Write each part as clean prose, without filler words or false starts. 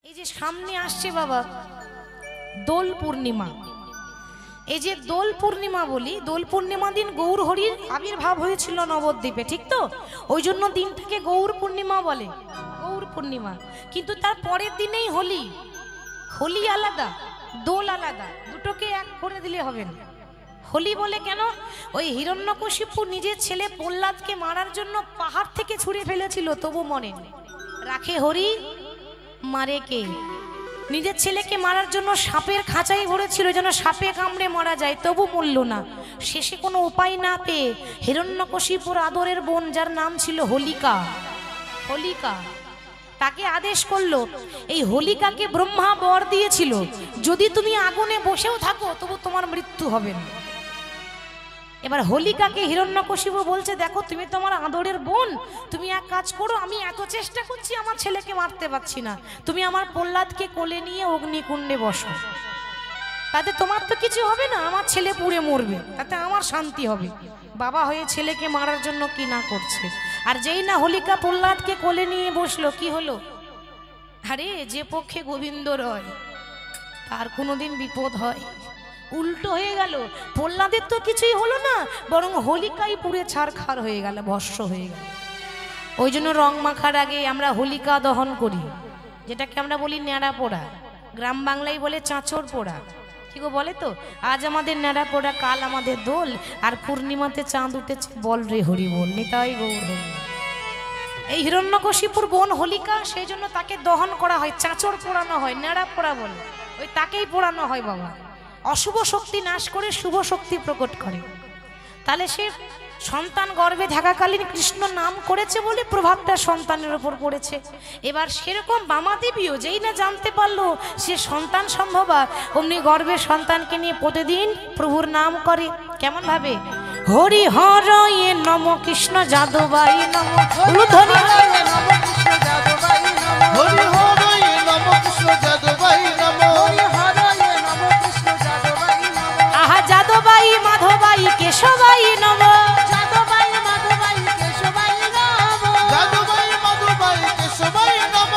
এই যে সামনে আসছে বাবা দোল পূর্ণিমা, এই যে দোল পূর্ণিমা বলি, দোল পূর্ণিমা দিন গৌর হরির আবির্ভাব হয়েছিল নবদ্বীপে, ঠিক তো? ওই জন্য দিনটাকে গৌর পূর্ণিমা বলে, গৌর পূর্ণিমা। কিন্তু তার পরের দিনেই হোলি, হোলি আলাদা দোল আলাদা, দুটোকে এক করে দিলে হবে না। হোলি বলে কেন? ওই হিরণ্যকশিপু নিজের ছেলে প্রহ্লাদকে মারার জন্য পাহাড় থেকে ছুঁড়ে ফেলেছিল, তবু মনে রাখে হরি মারে কে। নিজের ছেলেকে মারার জন্য সাপের খাঁচাই ভরেছিল যেন সাপে কামড়ে মারা যায়, তবু মরল না। শেষে কোনো উপায় না পেয়ে হিরণ্যকশিপুর আদরের বোন, যার নাম ছিল হোলিকা, হোলিকা তাকে আদেশ করলো, এই হোলিকাকে ব্রহ্মা বর দিয়েছিল যদি তুমি আগুনে বসেও থাকো তবু তোমার মৃত্যু হবে না। এবার হোলিকাকে হিরণ্যকশিপু বলছে, দেখো তুমি তো আমার আদরের বোন, তুমি এক কাজ করো, আমি এত চেষ্টা করছি আমার ছেলেকে মারতে পারছি না, তুমি আমার প্রহ্লাদকে কোলে নিয়ে অগ্নিকুণ্ডে বসো, তাতে তোমার তো কিছু হবে না, আমার ছেলে পুড়ে মরবে, তাতে আমার শান্তি হবে। বাবা হয়ে ছেলেকে মারার জন্য কি না করছে। আর যেই না হোলিকা প্রহ্লাদকে কোলে নিয়ে বসলো, কি হলো? আরে যে পক্ষে গোবিন্দ রয় তার কোনোদিন বিপদ হয়? উল্টো হয়ে গেল, প্রহ্লাদের তো কিছুই হলো না, বরং হোলিকাই পুড়ে ছারখার হয়ে গেল, ভস্ম হয়ে গেল। ওই জন্য রং মাখার আগে আমরা হোলিকা দহন করি, যেটাকে আমরা বলি ন্যাড়া পোড়া, গ্রাম বাংলায় বলে চাঁচড় পোড়া, ঠিক বলে তো? আজ আমাদের ন্যাড়া পোড়া, কাল আমাদের দোল, আর পূর্ণিমাতে চাঁদ উঠেছে, বল রে হরি বল, নিতাই গৌর হরি। এই হিরণ্যকশিপুর বোন হোলিকা, সেই জন্য তাকে দহন করা হয়, চাঁচড় পোড়ানো হয়, ন্যাড়া পোড়া বলে, ওই তাকেই পোড়ানো হয় বাবা। অশুভ শক্তি নাশ করে শুভ শক্তি প্রকট করে। তাহলে সে সন্তান গর্ভে থাকাকালীন কৃষ্ণ নাম করেছে বলে প্রভাবটা সন্তানের উপর পড়েছে। এবার সেরকম বামাদেবীও যেই না জানতে পারলো সে সন্তান সম্ভবা, অমনি গর্ভে সন্তানকে নিয়ে প্রতিদিন প্রভুর নাম করে। কেমন ভাবে? হরি হর এ নম কৃষ্ণ যাদবাই নম, ধ্বনি হরি হর এ নম কৃষ্ণ যাদবাই নম, আহা যাদবাই মাধবাই কেশবাই নম, যাদবাই মাধবাই কেশবাই নম, যাদবাই মাধবাই কেশবাই নম,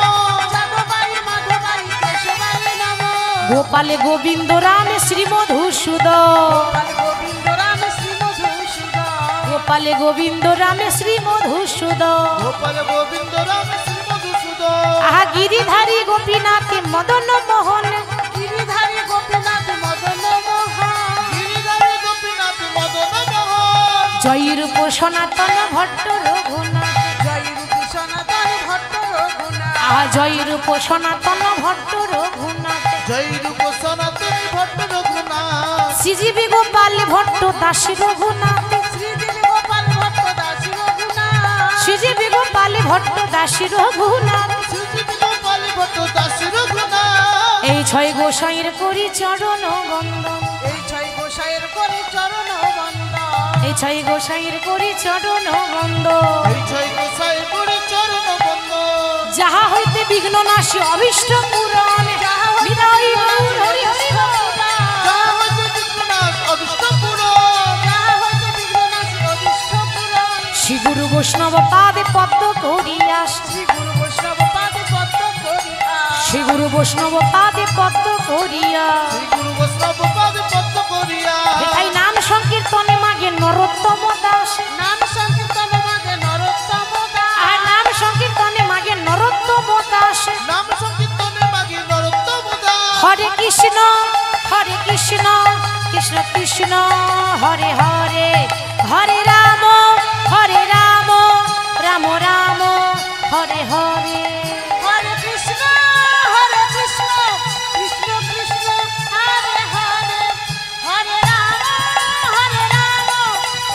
যাদবাই মাধবাই কেশবাই নম। গোপালে গোবিন্দ রামে শ্রীমধুসূদন, গোবিন্দ রাম শ্রী মধুসূদন, গোপালে গোবিন্দ রামে শ্রীমধুসূদন, গোপাল গোবিন্দ রাম শ্রী মধুসূদন, আহা গিরিধারী গোপীনাথ মদন মোহন, গিরিধারী গোপীনাথ মদন মোহন, গিরিধারী গোপীনাথ মদন মোহন, জয় রূপ সনাতন ভট্ট রঘুনাথ, জয় রূপ সনাতন ভট্ট রঘুনাথ, আহা জয় রূপ সনাতন ভট্ট রঘুনাথ, জয় রূপ সনাতন ভট্ট রঘুনাথ, শ্রীজীবী গোপাল ভট্ট দাস রঘুনাথ, শ্রীদেবী গোপাল ভট্ট দাস রঘুনাথ, শ্রীজীবী গোপাল ভট্ট দাস রঘুনাথ। শ্রীদেবী গোপাল ভট্ট দাস রঘুনাথ। এই ছয় গোসাইয়ের করি চরণ বন্দন, এই ছয় গোসাইয়ের করে চরণ বন্দন, এই ছয় গোসাইয়ের করি চরণ বন্দন, এই ছয় গোসাই করে চরণ বন্দন, যাহা হইতে বিঘ্ন নাশী অভীষ্ট পূরণ, বিদায় গৌর হরি হরি বল। যাহা হইতে বিঘ্ননাশ অভীষ্ট পূরণ, যাহা হইতে বিঘ্ননাশ অভীষ্ট পূরণ। শ্রী গুরু বৈষ্ণব পাদে পদ্ম করিয়াস, শ্রী গুরু বৈষ্ণব পাদে পদ্ম করিয়া, শ্রী গুরু বৈষ্ণব পাদে পদ্ম করিয়া, শ্রী গুরু বৈষ্ণব পাদে পদ্ম করিয়া, তাই নাম সংকীর্তনে মাগে নরোত্তম দাস, নাম সংকীর্তন মাগে নরোত্তম দাস, আর নাম সংকীর্তনে মাগে নরোত্তম দাস। নাম সংকীর্তনে মাগে নরোত্তম দাস। হরে কৃষ্ণ কৃষ্ণ কৃষ্ণ হরে হরে, হরে রাম রাম রাম হরে হরে। হরে কৃষ্ণ কৃষ্ণ কৃষ্ণ হরে হরে, হরে রাম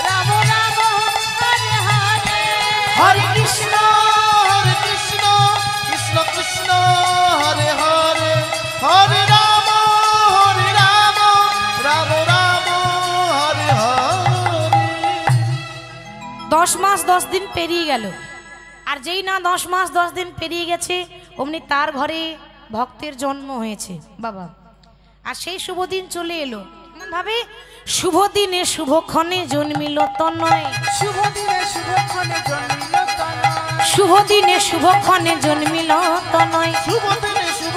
রাম রাম হরে হরে। হরে কৃষ্ণ কৃষ্ণ কৃষ্ণ কৃষ্ণ হরে হরে, হরে রাম রাম রাম হরে হরে। 10 মাস 10 দিন পেরিয়ে গেল, আর যেই না 10 মাস 10 দিন পেরিয়ে গেছে অমনি তার ঘরে ভক্তের জন্ম হয়েছে বাবা। আর সেই শুভ দিন চলে এলো, ভাবে শুভ দিনে শুভক্ষণে জন্মিল তনয়, শুভ দিনে শুভক্ষণে জন্মিল তনয়, শুভ দিনে শুভক্ষণে জন্মিল তনয়, শুভ দিনে শুভ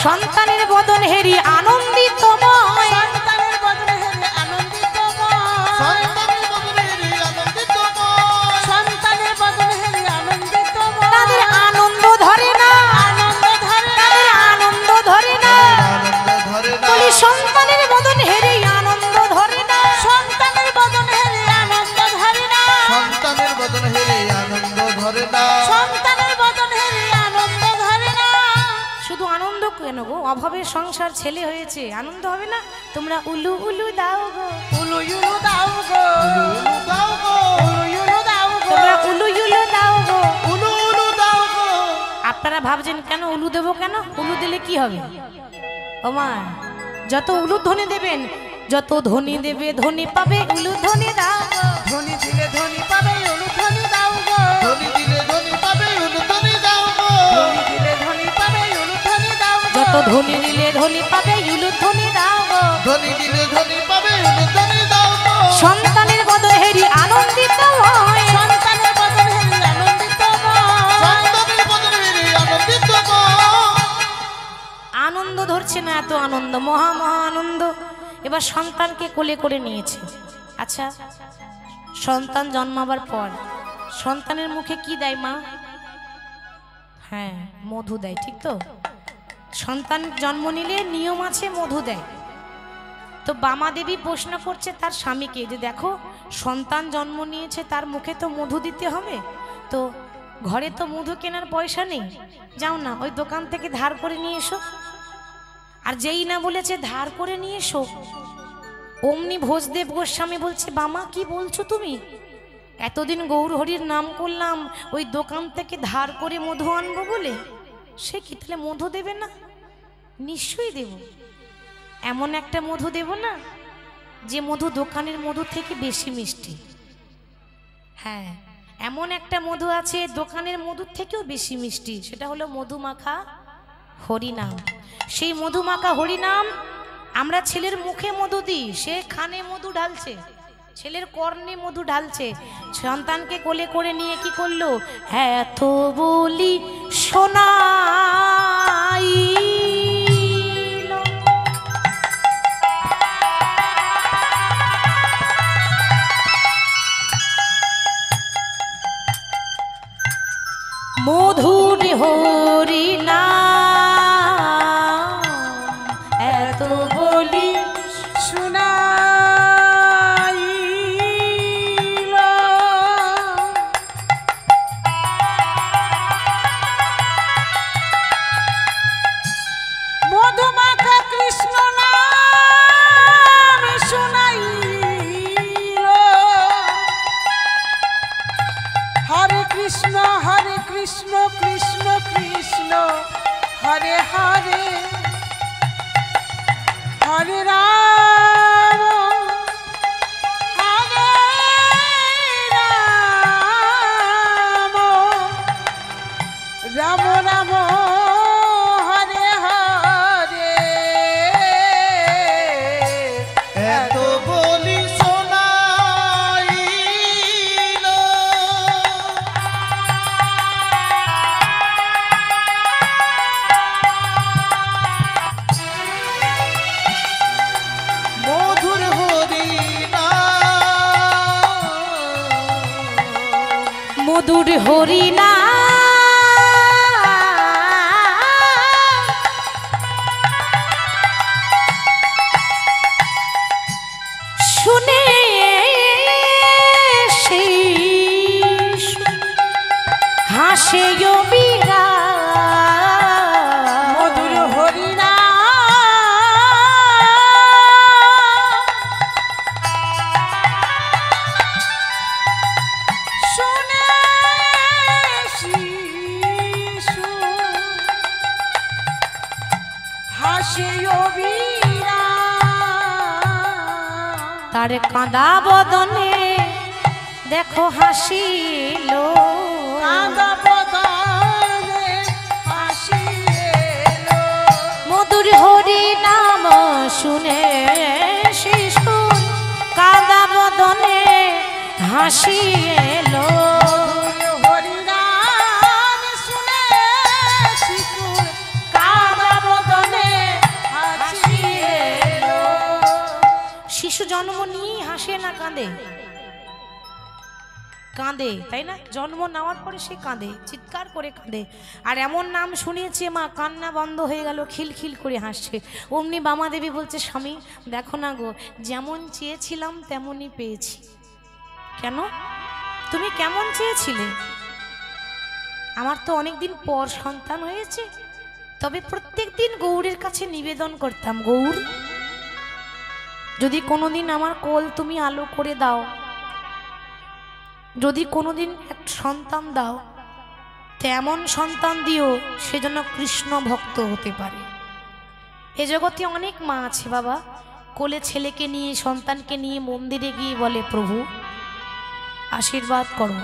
সন্তানের বদন হেরি আনন্দিতময়, সন্তানের বদনে হেরে আনন্দিতময়, সন্তানের বদনে হেরি আনন্দিতময়, সন্তানের বদনে হেরে আনন্দিতময়। তাদের আনন্দ ধরে না, আনন্দ ধরে না, তাদের আনন্দ ধরে না। আনন্দ ধরে না, বলি সন্তানের বদন হেরি আনন্দ ধরে না, সন্তানের বদনে হেরে আনন্দ ধরে না, সন্তানের বদনে হেরি আনন্দ ধরে না। সন্তানের বদনে হেরে আনন্দ ধরে না। শুধু আনন্দ কেন গো, অভাবের সংসার ছেলে হয়েছে, আনন্দ হবে না? তোমরা উলু উলু দাও গো, উলু ইউলু দাও গো, উলু দাও গো, উলু ইউলু দাও গো, তোমরা উলু উলু দাও গো। উলু উলু দাও গো। আপনারা ভাবছেন কেন উলু দেবো, কেন উলু দিলে কি হবে? ও মা, যত উলু ধ্বনি দেবেন, যত ধ্বনি দেবে ধ্বনি পাবে, উলু ধ্বনি দাও গো। ধনী দিলে ধনী পাবে, উলু ধনী দাও গো, ধনী দিলে ধনী পাবে, উলু ধনী দাও গো। ধনী দিলে ধনী পাবে, উলু ধনী দাও গো, যত ধ্বনি দিলে ধ্বনি পাবে, উলু ধ্বনি দাও গো। ধনী দিলে ধনী পাবে, উলু ধনী দাও গো। সন্তানের বদন হেরি আনন্দিত হয়, সন্তানের বদনে হেরে আনন্দিতময়, সন্তানের বদনে হেরি আনন্দিতময়। আনন্দ ধরছে না, এত আনন্দ, মহা মহা আনন্দ। এবার সন্তানকে কোলে করে নিয়েছে। আচ্ছা, সন্তান জন্মাবার পর সন্তানের মুখে কি দেয় মা? হ্যাঁ, মধু দেয়, ঠিক তো? সন্তান জন্ম নিলে নিয়ম আছে, মধু দেয়। তো বামা দেবী প্রশ্ন করছে তার স্বামীকে যে দেখো, সন্তান জন্ম নিয়েছে, তার মুখে তো মধু দিতে হবে, তো ঘরে তো মধু কেনার পয়সা নেই, যাও না ওই দোকান থেকে ধার করে নিয়ে এসো। আর যেই না বলেছে ধার করে নিয়ে এসো, অমনি ভোজদেব গোস্বামী বলছে বামা কি বলছো তুমি? এতদিন গৌর হরির নাম করলাম, ওই দোকান থেকে ধার করে মধু আনবো বলে? সে কি, তাহলে মধু দেবে না? নিশ্চয়ই দেব। এমন একটা মধু দেব না যে মধু দোকানের মধু থেকে বেশি মিষ্টি। হ্যাঁ, এমন একটা মধু আছে দোকানের মধুর থেকেও বেশি মিষ্টি, সেটা হলো মধুমাখা হরিনাম। সেই মধুমাখা হরিনাম আমরা ছেলের মুখে মধু দিই, সে খানে মধু ঢালছে, ছেলের কর্ণে মধু ঢালছে। সন্তানকে কোলে করে নিয়ে কি করলো? এত বলি শোনাই, মধুর হরিনাম এত বলি শুনাইল, মধুমাখা কৃষ্ণ নাম শুনাইল। হরে কৃষ্ণ কৃষ্ণ কৃষ্ণ হরে হরে, হরে রাম হরে রাম, রাম রাম হরে হরে। এত বলি শোনাইল, মধুর হরিনাম, মধুর হরিনাম শুনে সেই হাসে বিরা, মধুর হরিনাম শুনে শিশু হাসে অবিরা, তার কাঁদা বদনে দেখো হাসিলো, কাঁদা বদনে হাসি এলো, মধুর হরিনাম শুনে শিশু কাঁদা বদনে হাসি এলো। মধুর হরিনাম শুনে শিশুর কাঁদা বদনে শিশু জন্ম নিয়েই হাসে না কাঁদে? কাঁদে, তাই না? জন্ম নেওয়ার পরে সে কাঁদে, চিৎকার করে কাঁদে। আর এমন নাম শুনিয়েছে মা, কান্না বন্ধ হয়ে গেল, খিলখিল করে হাসছে। অমনি বামা দেবী বলছে, স্বামী দেখো না গো, যেমন চেয়েছিলাম তেমনই পেয়েছি। কেন? তুমি কেমন চেয়েছিলে? আমার তো অনেকদিন পর সন্তান হয়েছে, তবে প্রত্যেক দিন গৌরের কাছে নিবেদন করতাম, গৌর যদি কোনোদিন আমার কোল তুমি আলো করে দাও, যদি কোনোদিন এক সন্তান দাও, তেমন সন্তান দিও সেজন্য কৃষ্ণ ভক্ত হতে পারে। এ জগতে অনেক মা আছে বাবা, কোলে ছেলেকে নিয়ে, সন্তানকে নিয়ে মন্দিরে গিয়ে বলে, প্রভু আশীর্বাদ করো,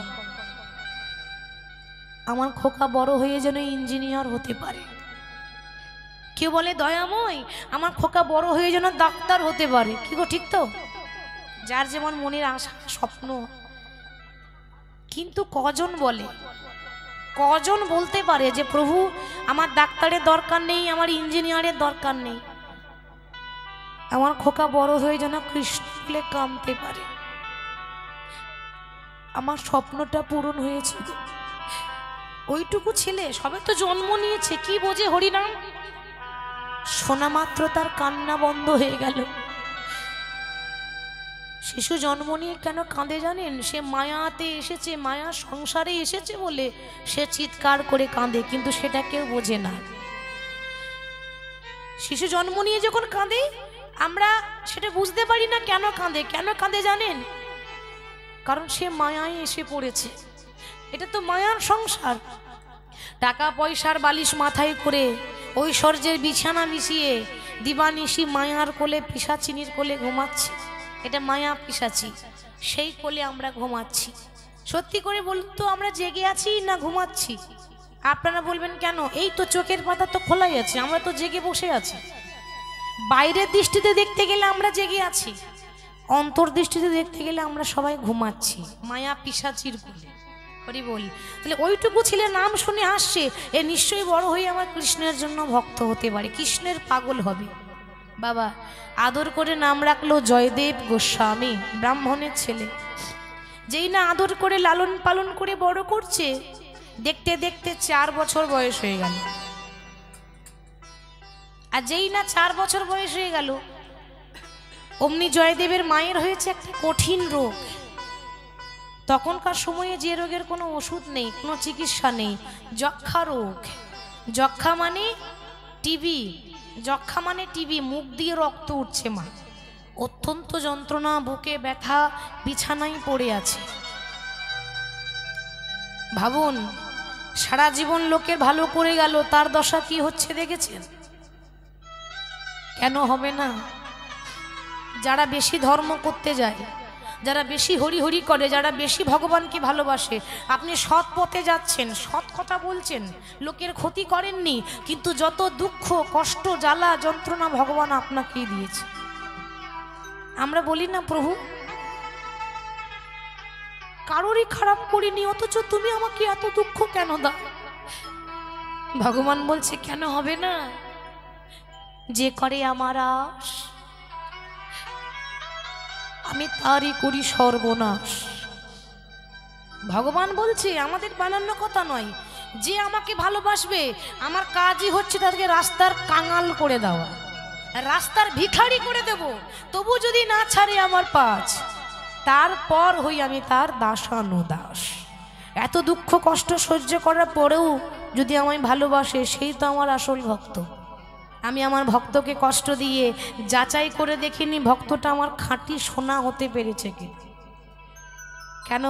আমার খোকা বড় হয়ে যেন ইঞ্জিনিয়ার হতে পারে। কেউ বলে, দয়াময় আমার খোকা বড় হয়ে যেন ডাক্তার হতে পারে। কি গো, ঠিক তো? যার যেমন মনের আশা, স্বপ্ন। কিন্তু কজন বলে, কজন বলতে পারে যে প্রভু আমার ডাক্তারের দরকার নেই, আমার ইঞ্জিনিয়ারের দরকার নেই, আমার খোকা বড় হয়ে যেন কৃষ্ণ বলে কামতে পারে, আমার স্বপ্নটা পূরণ হয়েছে। ওইটুকু ছেলে সবে তো জন্ম নিয়েছে, কি বোঝে হরিনাম? শোনা মাত্র তার কান্না বন্ধ হয়ে গেল। শিশু জন্ম নিয়ে কেন কাঁদে জানেন? সে মায়াতে এসেছে, মায়া সংসারে এসেছে বলে সে চিৎকার করে কাঁদে, কিন্তু সেটা কেউ বোঝে না। শিশু জন্ম নিয়ে যখন কাঁদে আমরা সেটা বুঝতে পারি না কেন কাঁদে। কেন কাঁদে জানেন? কারণ সে মায়ায় এসে পড়েছে। এটা তো মায়ার সংসার। টাকা পয়সার বালিশ মাথায় করে, ঐশ্বর্যের বিছানা বিছিয়ে দিবানিশি মায়ার কোলে, পিশাচিনীর কোলে ঘুমাচ্ছি। এটা মায়া পিশাচি, সেই কোলে আমরা ঘুমাচ্ছি। সত্যি করে বলুন তো, আমরা জেগে আছি না ঘুমাচ্ছি? আপনারা বলবেন কেন? এই তো চোখের পাতা তো খোলাই আছে, আমরা তো জেগে বসে আছি। বাইরের দৃষ্টিতে দেখতে গেলে আমরা জেগে আছি, অন্তর্দৃষ্টিতে দেখতে গেলে আমরা সবাই ঘুমাচ্ছি মায়া পিশাচির কোলে। হরি বল। তাহলে ওইটুকু ছেলে নাম শুনে আসছে, এ নিশ্চয়ই বড় হয়ে আমার কৃষ্ণের জন্য ভক্ত হতে পারে, কৃষ্ণের পাগল হবে। বাবা আদর করে নাম রাখলো জয়দেব গোস্বামী, ব্রাহ্মণের ছেলে। যেই না আদর করে লালন পালন করে বড় করছে, দেখতে দেখতে 4 বছর বয়স হয়ে গেল। আর যেই না 4 বছর বয়স হয়ে গেল, অমনি জয়দেবের মায়ের হয়েছে একটা কঠিন রোগ। তখনকার সময়ে যে রোগের কোনো ওষুধ নেই, কোনো চিকিৎসা নেই, যক্ষা রোগ। যক্ষা মানে টিবি, যক্ষা মানে টিবি, মুখ দিয়ে রক্ত উঠছে মা, অত্যন্ত যন্ত্রণা, বুকে ব্যথা, বিছানায় পড়ে আছে। ভাবুন, সারা জীবন লোকের ভালো করে গেল, তার দশা কি হচ্ছে দেখেছেন? কেন হবে না? যারা বেশি ধর্ম করতে যায়, যারা বেশি হরি হরি করে, যারা বেশি ভগবানকে ভালোবাসে, আপনি সৎ পথে যাচ্ছেন, সৎ কথা বলছেন, লোকের ক্ষতি করেননি, কিন্তু যত দুঃখ কষ্ট জ্বালা যন্ত্রণা ভগবান আপনাকেই দিয়েছে। আমরা বলি না প্রভু কারোরই খারাপ করিনি, অথচ তুমি আমাকে এত দুঃখ কেন দাও? ভগবান বলছে কেন হবে না? যে করে আমার আশ আমি তারই করি সর্বনাশ। ভগবান বলছে, আমাদের বানানো কথা নয়, যে আমাকে ভালোবাসবে আমার কাজই হচ্ছে তাদেরকে রাস্তার কাঙাল করে দেওয়া, রাস্তার ভিখারি করে দেব, তবু যদি না ছাড়ে আমার পাঁচ, তারপর হই আমি তার দাসানুদাস। এত দুঃখ কষ্ট সহ্য করার পরেও যদি আমায় ভালোবাসে, সেই তো আমার আসল ভক্ত। আমি আমার ভক্তকে কষ্ট দিয়ে যাচাই করে দেখিনি ভক্তটা আমার খাঁটি সোনা হতে পেরেছে কি। কেন?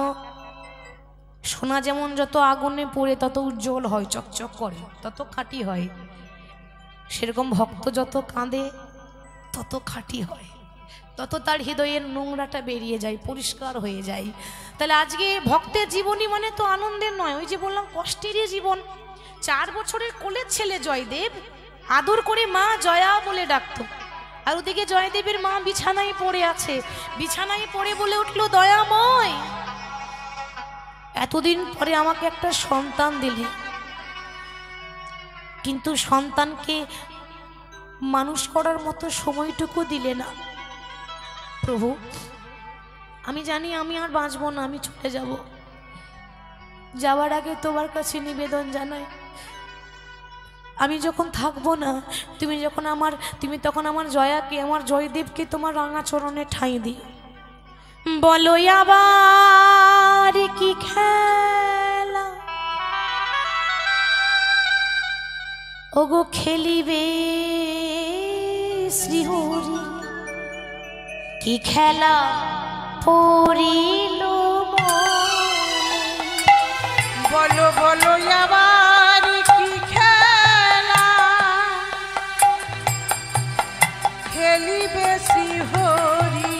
সোনা যেমন যত আগুনে পড়ে তত উজ্জ্বল হয়, চকচক করে, তত খাঁটি হয়, সেরকম ভক্ত যত কাঁদে তত খাঁটি হয়, তত তার হৃদয়ের নোংরাটা বেরিয়ে যায়, পরিষ্কার হয়ে যায়। তাহলে আজকে ভক্তের জীবনী মানে তো আনন্দের নয়, ওই যে বললাম কষ্টেরই জীবন। 4 বছরের কোলের ছেলে জয়দেব, আদর করে মা জয়া বলে ডাকতো, আর ওদিকে জয়দেবের মা বিছানায় পড়ে আছে। বিছানায় পড়ে বলে উঠলো, দয়াময় এতদিন পরে আমাকে একটা সন্তান দিলে, কিন্তু সন্তানকে মানুষ করার মতো সময়টুকু দিলে না। প্রভু আমি জানি আমি আর বাঁচবো না, আমি চলে যাব। যাওয়ার আগে তোমার কাছে নিবেদন জানাই, আমি যখন থাকবো না, তুমি তখন আমার জয়াকে, আমার জয়দেবকে তোমার রাঙা চরণে ঠাঁই দিও। বলো আবার কি খেলা ওগো খেলিবে শ্রীহরি, কি খেলা পড়িল বলো বলো আবার কি খেলা খেলিবে শ্রীহরি,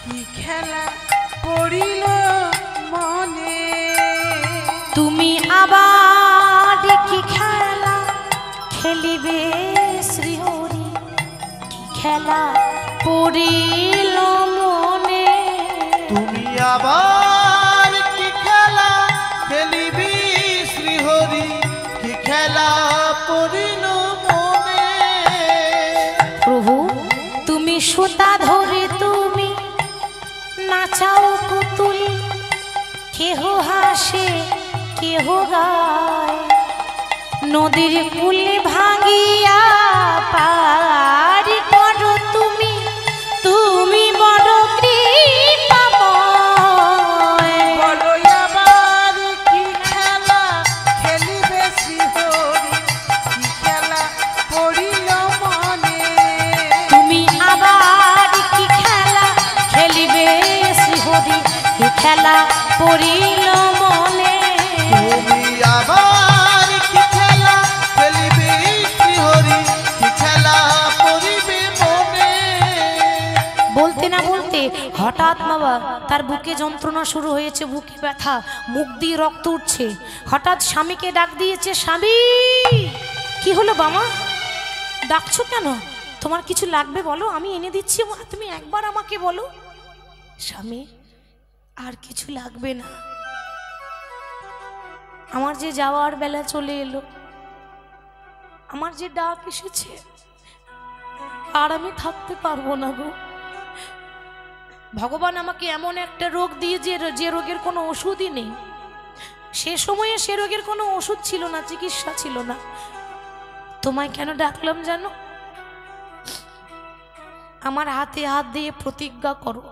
কি খেলা পড়িল মনে। তুমি আবার কি খেলা খেলিবে শ্রীহরি, কি খেলা পড়িল মনে। তুমি আবার কি খেলা খেলিবি শ্রীহরি, কি খেলা পড়িল মনে। প্রভু তুমি সুতা ধরে তুমি নাচাও পুতুল, কেহ হাসে কেহ গায়, নদীর কূল ভাঙিয়া পার করো তুমি, তুমি বড় কৃপাময়। বলো আবার কি খেলা খেলিবে শ্রীহরি, কি খেলা পড়িল মনে। তুমি আবার কি খেলা খেলিবে শ্রীহরি, কি খেলা পড়িল মনে। তুমি আবার কি খেলা খেলিবি শ্রীহরি, কি খেলা পড়িবে মনে। বলতে না বলতে হঠাৎ বাবা তার বুকে যন্ত্রণা শুরু হয়েছে, বুকে ব্যথা, মুখ দিয়ে রক্ত উঠছে। হঠাৎ স্বামীকে ডাক দিয়েছে, স্বামী কি হলো বামা, ডাকছো কেন? তোমার কিছু লাগবে বলো, আমি এনে দিচ্ছি, তুমি একবার আমাকে বলো। স্বামী আর কিছু লাগবে না, আমার যে যাওয়ার বেলা চলে এলো, আমার যে ডাক এসেছে, আর আমি থাকতে পারবো না গো। ভগবান আমাকে এমন একটা রোগ দিয়ে যে রোগের কোনো ওষুধই নেই, সে সময়ে সে রোগের কোনো ওষুধ ছিল না, চিকিৎসা ছিল না। তোমায় কেন ডাকলাম জানো? আমার হাতে হাত দিয়ে প্রতিজ্ঞা করো,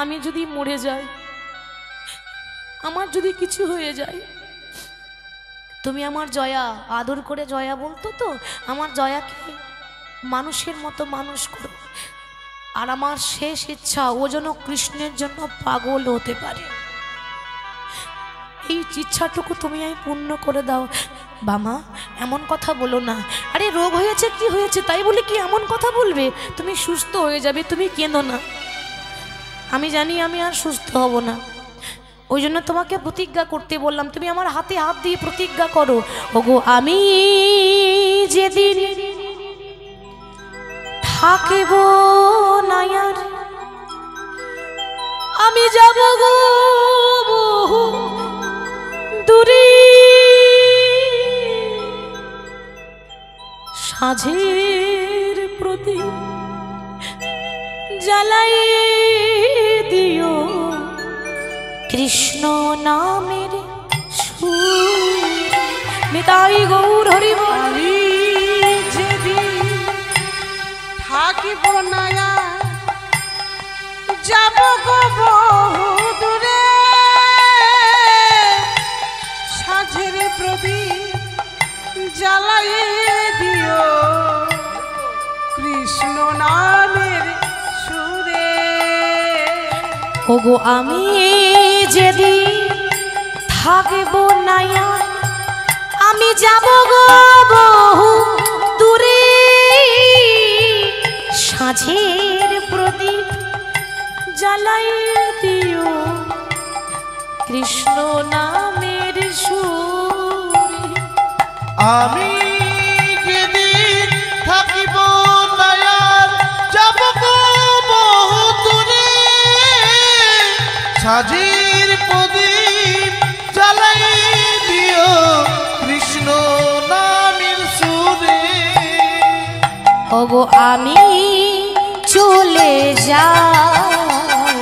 আমি যদি মরে যাই, আমার যদি কিছু হয়ে যায়, তুমি আমার জয়া, আদর করে জয়া বলতো তো, আমার জয়াকে মানুষের মতো মানুষ করো। আর আমার শেষ ইচ্ছা ও যেন কৃষ্ণের জন্য পাগল হতে পারে, এই ইচ্ছাটুকু তুমি আমি পূর্ণ করে দাও। বামা এমন কথা বলো না, আরে রোগ হয়েছে কি হয়েছে তাই বলে কি এমন কথা বলবে? তুমি সুস্থ হয়ে যাবে, তুমি কেঁদো না। আমি জানি আমি আর সুস্থ হব না, ওই জন্য তোমাকে প্রতিজ্ঞা করতে বললাম। তুমি আমার হাতে হাত দিয়ে প্রতিজ্ঞা করো, ওগো আমি যেদিন থাকিব না আর, আমি যাব গো বহু দূরে, সাঁঝের প্রদীপ জ্বালাই দিও, কৃষ্ণ নামের সুর। নিতাই গৌর হরি বল। আমি যেদিন থাকিব না আর, যাব গো বহু দূরে, সাঁঝের প্রদীপ জ্বালাইয়ে দিও, কৃষ্ণ নামের সুরে। ওগো আমি যেদিন থাকিব না আর, আমি যাব গো বহু দূরে, সাঁঝের প্রদীপ জ্বালাই দিও, কৃষ্ণ নামের সুরে। আমি যেদিন থাকিব না আর, যাব গো বহু দূরে, সাঁঝের প্রদীপ জ্বালাই দিও, কৃষ্ণ নামের সুরে। ওগো আমি চলে যাই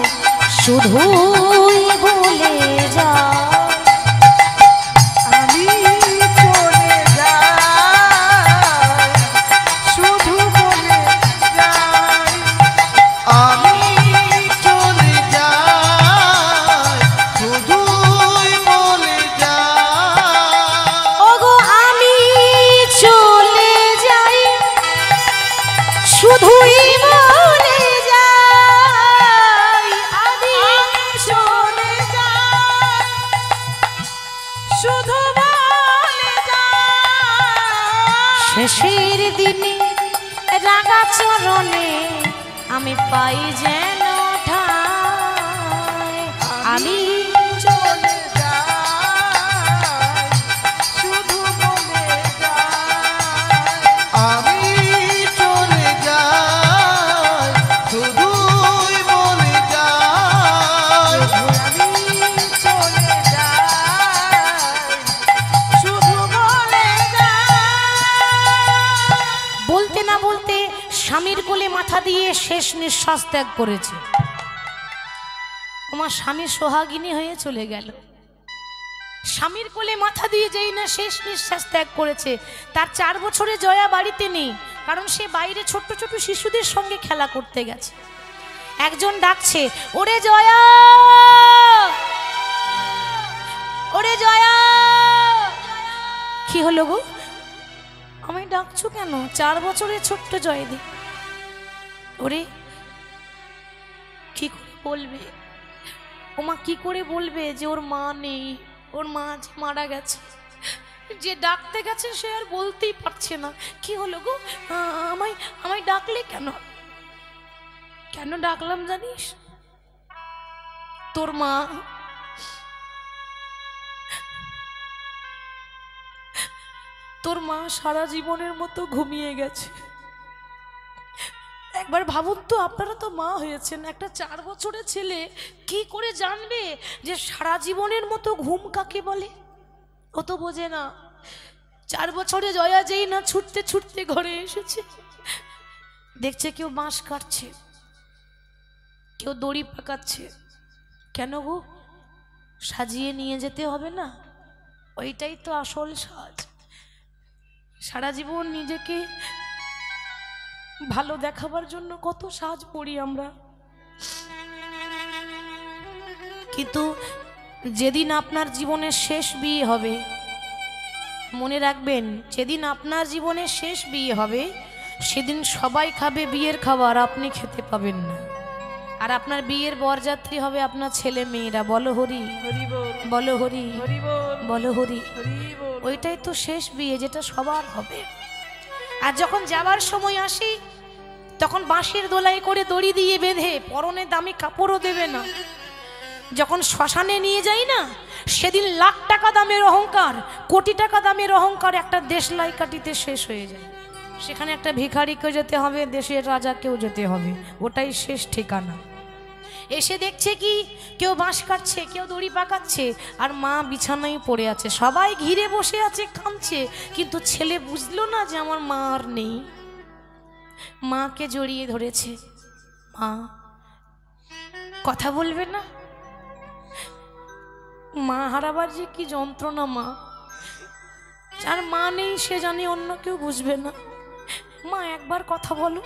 শুধুই বলে যাই আমি চলে যাই শুধু বলে যাই আমি চলে যাই শুধুই বলে যাই ওগো আমি চলে যাই শুধুই বলে যাই আমি চলে যাই শুধু বলে যাই শেষের দিনে রাগা চরণে আমি পাই যেন ঠাঁই আমি চলে যাই শুধু বলে যাই আমি চলে যাই শুধুই বলে যাই আমি চলে যাই শুধু বলে যাই বলতে না বলতে স্বামীর কোলে মাথা দিয়ে শেষ নিঃশ্বাস ত্যাগ করেছে আমার স্বামী সোহাগিনী হয়ে চলে গেল স্বামীর কোলে মাথা দিয়ে যেই না শেষ নিঃশ্বাস ত্যাগ করেছে তার 4 বছরে জয়া বাড়িতে নেই কারণ সে বাইরে ছোট্ট ছোট শিশুদের সঙ্গে খেলা করতে গেছে একজন ডাকছে ওরে জয়া ওরে জয়া কি হলো গো আমায় ডাকছো কেন 4 বছরের ছোট্ট জয়দি ওরে কি করে বলবে ওমা কি করে বলবে যে ওর মা নেই ওর মা যে মারা গেছে যে ডাকতে গেছে সে আর বলতেই পারছে না কি হলো গো আমায় আমায় ডাকলে কেন কেন ডাকলাম জানিস তোর মা তোর মা সারা জীবনের মতো ঘুমিয়ে গেছে একবার ভাবুন তো আপনারা তো মা হয়েছেন একটা 4 বছরের ছেলে কি করে জানবে যে সারা জীবনের মতো ঘুম কাকে বলে ও তো বোঝে না 4 বছরে জয়া যেই না ছুটতে ছুটতে ঘরে এসেছে দেখছে কেউ বাঁশ কাটছে কেউ দড়ি পাকাচ্ছে কেন গো সাজিয়ে নিয়ে যেতে হবে না ওইটাই তো আসল সাজ সারা জীবন নিজেকে ভালো দেখাবার জন্য কত সাজ পড়ি আমরা কিন্তু যেদিন আপনার জীবনের শেষ বিয়ে হবে মনে রাখবেন যেদিন আপনার জীবনের শেষ বিয়ে হবে সেদিন সবাই খাবে বিয়ের খাবার আপনি খেতে পাবেন না আর আপনার বিয়ের বরযাত্রী হবে আপনার ছেলে মেয়েরা বলো হরি বলো হরি বলো হরি ওইটাই তো শেষ বিয়ে যেটা সবার হবে আর যখন যাবার সময় আসি তখন বাঁশের দোলাই করে দড়ি দিয়ে বেঁধে পরনে দামি কাপড়ও দেবে না যখন শ্মশানে নিয়ে যাই না সেদিন লাখ টাকা দামের অহংকার কোটি টাকা দামের অহংকার একটা দেশলাই কাটিতে শেষ হয়ে যায় সেখানে একটা ভিখারিকেও যেতে হবে দেশের রাজাকেও যেতে হবে ওটাই শেষ ঠিকানা এসে দেখছে কি কেউ বাঁশ কাটছে কেউ দড়ি পাকাচ্ছে আর মা বিছানায় পড়ে আছে সবাই ঘিরে বসে আছে কাঁদছে কিন্তু ছেলে বুঝলো না যে আমার মা আর নেই মাকে জড়িয়ে ধরেছে মা কথা বলবে না মা হারাবার যে কি যন্ত্রণা মা যার মা নেই সে জানি অন্য কেউ বুঝবে না মা একবার কথা বলো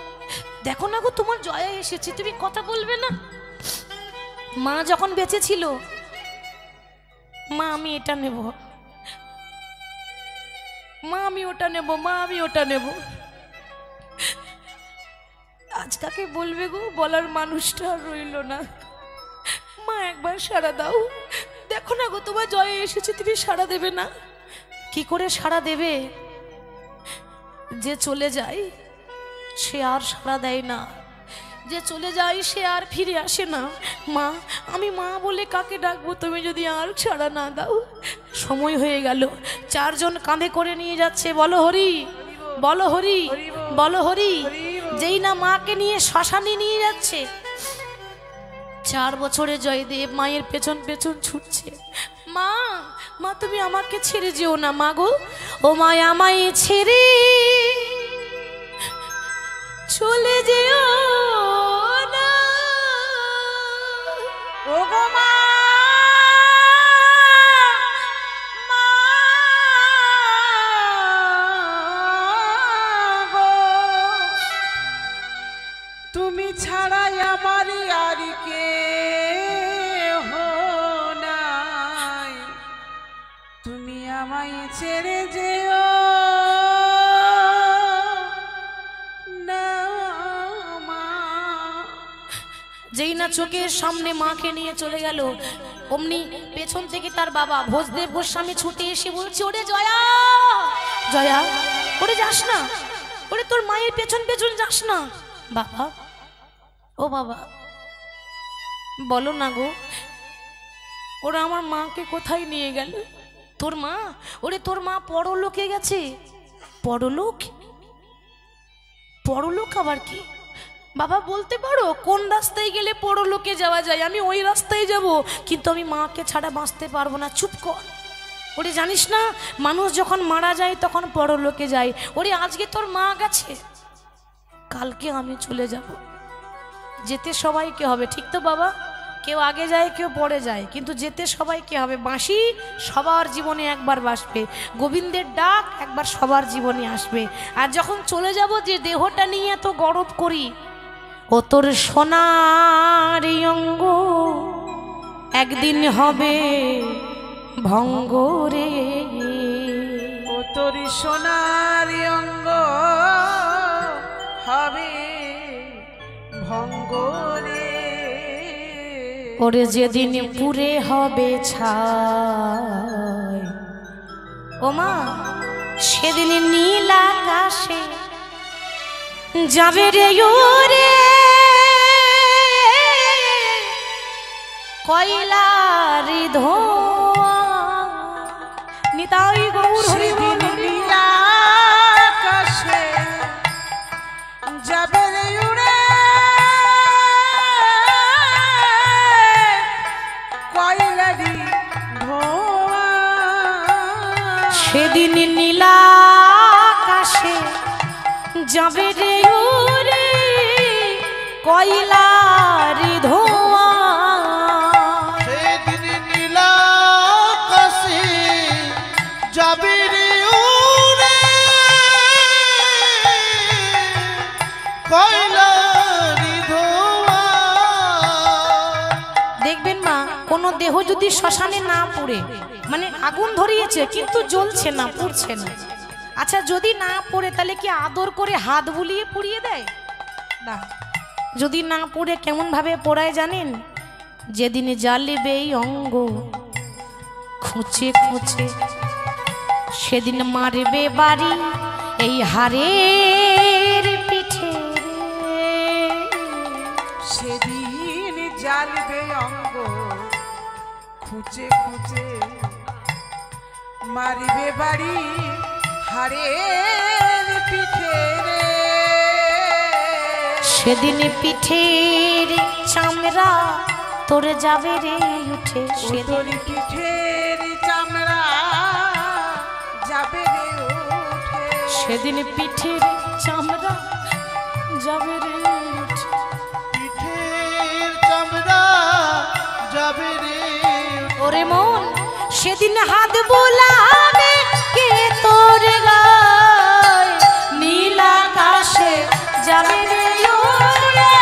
দেখো না গো তোমার জয়া এসেছে তুমি কথা বলবে না মা যখন বেঁচে ছিল মা আমি এটা নেব মা আমি ওটা নেব মা আমি ওটা নেব আজ কাকে বলবে গো বলার মানুষটা আর রইল না মা একবার সাড়া দাও দেখো না গো তোমার জয় এসেছে তুমি সাড়া দেবে না কি করে সাড়া দেবে যে চলে যায় সে আর সাড়া দেয় না যে চলে যায় সে আর ফিরে আসে না মা আমি মা বলে কাকে ডাকবো তুমি যদি আর সাড়া না দাও সময় হয়ে গেল 4 জন কাঁধে করে নিয়ে যাচ্ছে বলো হরি বলো হরি বলো হরি যেই না মাকে নিয়ে শ্মশানে নিয়ে যাচ্ছে 4 বছরে জয়দেব মায়ের পেছন পেছন ছুটছে মা মা তুমি আমাকে ছেড়ে যেও না মা গো ও মা আমায় ছেড়ে চলে যেও না ও গো মা, মা গো, তুমি ছাড়াই আমার আর কেহ নাই, তুমি আমায় ছেড়ে যেও না মা। যেই না চোখের সামনে মাকে নিয়ে চলে গেল, অমনি পেছন থেকে তার বাবা ভোজদেব গোস্বামী ছুটে এসে বলছে, ওরে জয়া, জয়া, ওরে যাস না, ওরে তোর মায়ের পেছন পেছন যাস না। বাবা, ও বাবা, বলো না গো, ওরা আমার মাকে কোথায় নিয়ে গেল? তোর মা? ওরে তোর মা পরলোকে গেছে। পরলোক? পরলোক আবার কি? বাবা বলতে পারো কোন রাস্তায় গেলে পরলোকে যাওয়া যায়? আমি ওই রাস্তায় যাব, কিন্তু আমি মাকে ছাড়া বাঁচতে পারবো না। চুপ কর। ওরে জানিস না, মানুষ যখন মারা যায় তখন পরলোকে যায়। ওরে আজকে তোর মা গেছে, কালকে আমি চলে যাব। যেতে সবাইকে হবে, ঠিক তো বাবা? কেউ আগে যায়, কেউ পরে যায়, কিন্তু যেতে সবাইকে হবে। বাঁশি সবার জীবনে একবার বাজবে, গোবিন্দের ডাক একবার সবার জীবনে আসবে। আর যখন চলে যাব, যে দেহটা নিয়ে এত গর্ব করি, ও তোর সোনার অঙ্গ একদিন হবে ভঙ্গ রে। ও তোর সোনার অঙ্গ হবে ভঙ্গ রে। ওরে যেদিন পুরে হবে ছাই, ও মা, সেদিন নীল আকাশে যাবে রে ওরে কয়লার ধোঁয়া। নিতাই গৌর হরি সেদিন নীল আকাশে যাবে রে উড়ে কয়লারি ধোঁয়া। সেদিন নীল আকাশে যাবে রে ওরে কয়লার ধোঁয়া। সেদিন নীল আকাশে যাবে রে উড়ে কয়লারি ধোঁয়া। দেখবেন মা, কোনো দেহ যদি শ্মশানে না পুড়ে, মানে আগুন ধরিয়েছে কিন্তু জ্বলছে না, পুড়ছে না, আচ্ছা যদি না পড়ে তাহলে কি আদর করে হাত বুলিয়ে পুড়িয়ে দেয়? না। যদি না পড়ে কেমন ভাবে পোড়ায় জানেন? যেদিন জ্বালিবে এই অঙ্গ খুঁচে খুঁচে, সেদিন মারবে বাড়ি এই হাড়ের পিঠে। সেদিন জ্বালবে অঙ্গ খুঁজে খুঁজে, মারিবে বাড়ি হাড়ের পিঠে রে। সেদিন পিঠের চামড়া তোরে যাবে রে উঠে। তোর পিঠের চামড়া যাবে রে উঠে। সেদিন পিঠের চামড়া যাবে রে উঠে। পিঠের চামড়া যাবে রে ওরে মন, সেদিন হাত বোলাবে কে তোর গায়, নীল আকাশে যাবে রে ওরে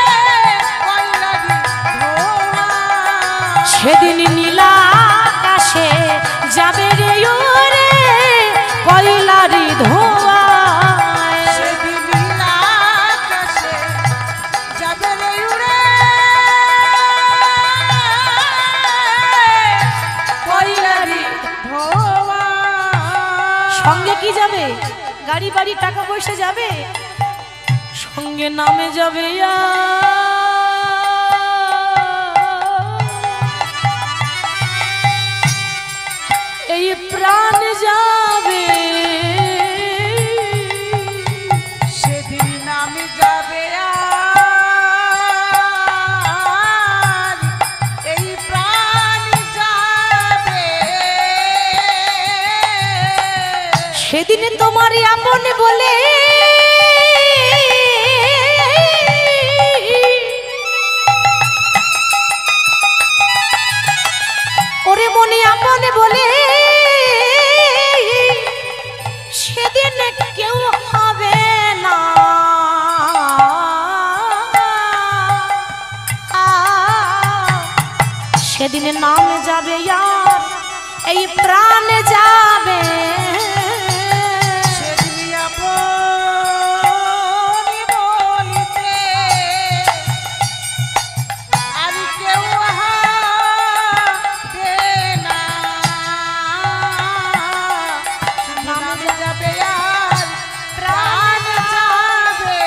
কয়লারি ধোঁয়া। সেদিন নীল আকাশে যাবে রে ওরে কয়লারি ধোঁয়া। সেদিন নীল আকাশে যাবে রে উড়ে কয়লারি ধোঁয়া। সঙ্গে কি যাবে? গাড়ি বাড়ি টাকা পয়সা যাবে? সঙ্গে নামে যাবে এই প্রাণ যাবে। সেদিন নামে যাবে আর এই প্রাণ যাবে। সেদিন তোমার আপন বলে যেমন আপন বলে সেদিন কেউ হবে না। সেদিন নাম যাবে আর এই প্রাণ যাবে। সেদিন আপন বলিতে আর কেউ হবে না। নাম যাবে আর প্রাণ যাবে।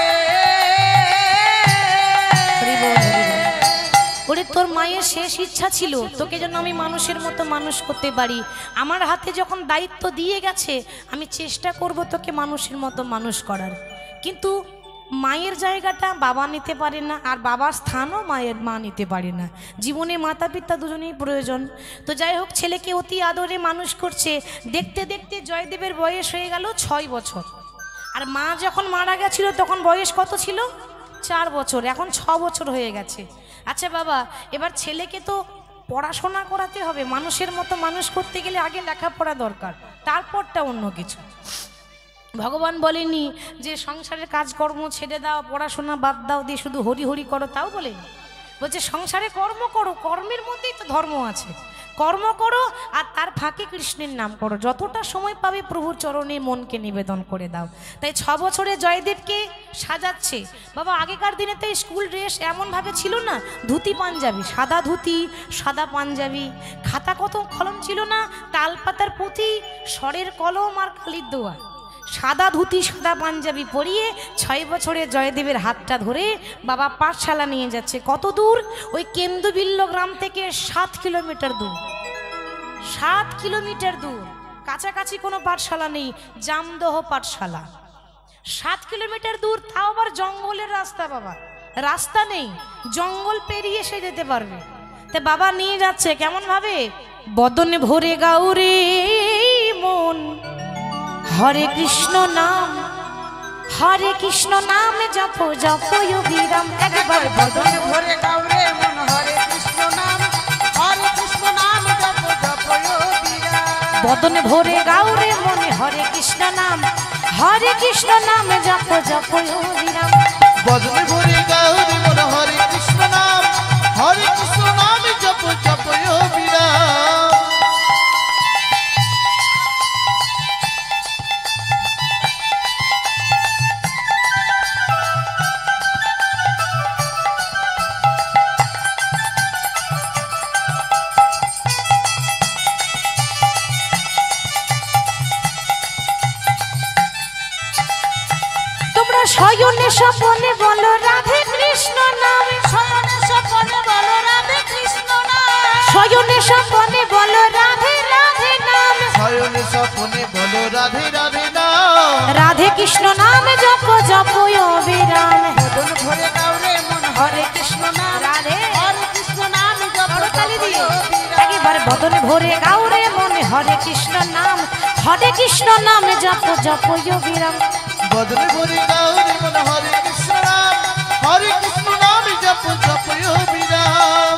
ওরে তোর মায়ের শেষ ইচ্ছা ছিল তোকে যেন আমি মানুষের মতো মানুষ করতে পারি। আমার হাতে যখন দায়িত্ব দিয়ে গেছে আমি চেষ্টা করব তোকে মানুষের মতো মানুষ করার। কিন্তু মায়ের জায়গাটা বাবা নিতে পারে না, আর বাবার স্থানও মা নিতে পারে না। জীবনে মাতা পিতা দুজনেই প্রয়োজন। তো যাই হোক, ছেলেকে অতি আদরে মানুষ করছে। দেখতে দেখতে জয়দেবের বয়স হয়ে গেল 6 বছর। আর মা যখন মারা গেছিল তখন বয়স কত ছিল? 4 বছর। এখন 6 বছর হয়ে গেছে। আচ্ছা বাবা, এবার ছেলেকে তো পড়াশোনা করাতে হবে। মানুষের মতো মানুষ করতে গেলে আগে লেখাপড়া দরকার, তারপরটা অন্য কিছু। ভগবান বলেনি যে সংসারের কাজকর্ম ছেড়ে দাও, পড়াশোনা বাদ দাও, দিয়ে শুধু হরি হরি করো, তাও বলেনি। বলছে সংসারে কর্ম করো, কর্মের মধ্যেই তো ধর্ম আছে। কর্ম করো আর তার ফাঁকে কৃষ্ণের নাম করো। যতটা সময় পাবে প্রভুর চরণে মনকে নিবেদন করে দাও। তাই 6 বছরে জয়দেবকে সাজাচ্ছে। বাবা, আগেকার দিনে তো স্কুল ড্রেস এমনভাবে ছিল না, ধুতি পাঞ্জাবি, সাদা ধুতি সাদা পাঞ্জাবি, খাতা কত কলম ছিল না, তালপাতার পুঁথি, স্বরের কলম আর কালির দোয়া। সাদা ধুতি সাদা পাঞ্জাবি পরিয়ে 6 বছরে জয়দেবের হাতটা ধরে বাবা পাঠশালা নিয়ে যাচ্ছে। কত দূর? ওই কেন্দুবিল্ল গ্রাম থেকে 7 কিলোমিটার দূর। 7 কিলোমিটার দূর। কাছাকাছি কোনো পাঠশালা নেই, জামদহ পাঠশালা। 7 কিলোমিটার দূর, তাও আবার জঙ্গলের রাস্তা। বাবা, রাস্তা নেই, জঙ্গল পেরিয়ে সে যেতে পারবে। তা বাবা নিয়ে যাচ্ছে কেমন ভাবে? বদনে ভরে গাউরে মন, হরে কৃষ্ণ নাম, হরে কৃষ্ণ নাম জপ জপ বিরাম। একবার বদন ভরে গাওরে মন, হরে কৃষ্ণ নাম, হরে কৃষ্ণ নাম জপ জপ বিরাম। বদনে ভরে গাউরে মনে, হরে কৃষ্ণ নাম, হরে কৃষ্ণ নাম জপ জপ বিরাম। বদনে ভরে গাউরে মন, হরে কৃষ্ণ নাম, হরে কৃষ্ণ নাম জপ জপ বিরাম। শয়নে স্বপনে বলো রাধে কৃষ্ণ নাম, শয়নে স্বপনে বলো রাধে কৃষ্ণ নাম, শয়নে স্বপনে বলো রাধে রাধে নাম, শয়নে স্বপনে বলো রাধে রাধে নাম, রাধে কৃষ্ণ নাম জপ জপ বিরাম। বদন ভরে গাওরে মন, হরে কৃষ্ণ নাম, রাধে হরে কৃষ্ণ নাম জপ তালি দিয়ে বিরাম। একবার বদনে ভরে গাউরে মনে, হরে কৃষ্ণ নাম, হরে কৃষ্ণ নাম জপ জপ বিরাম। বদনে ভরে গাউরে মন, হরে কৃষ্ণ নাম, হরে কৃষ্ণ নাম জপ জপ বিরাম।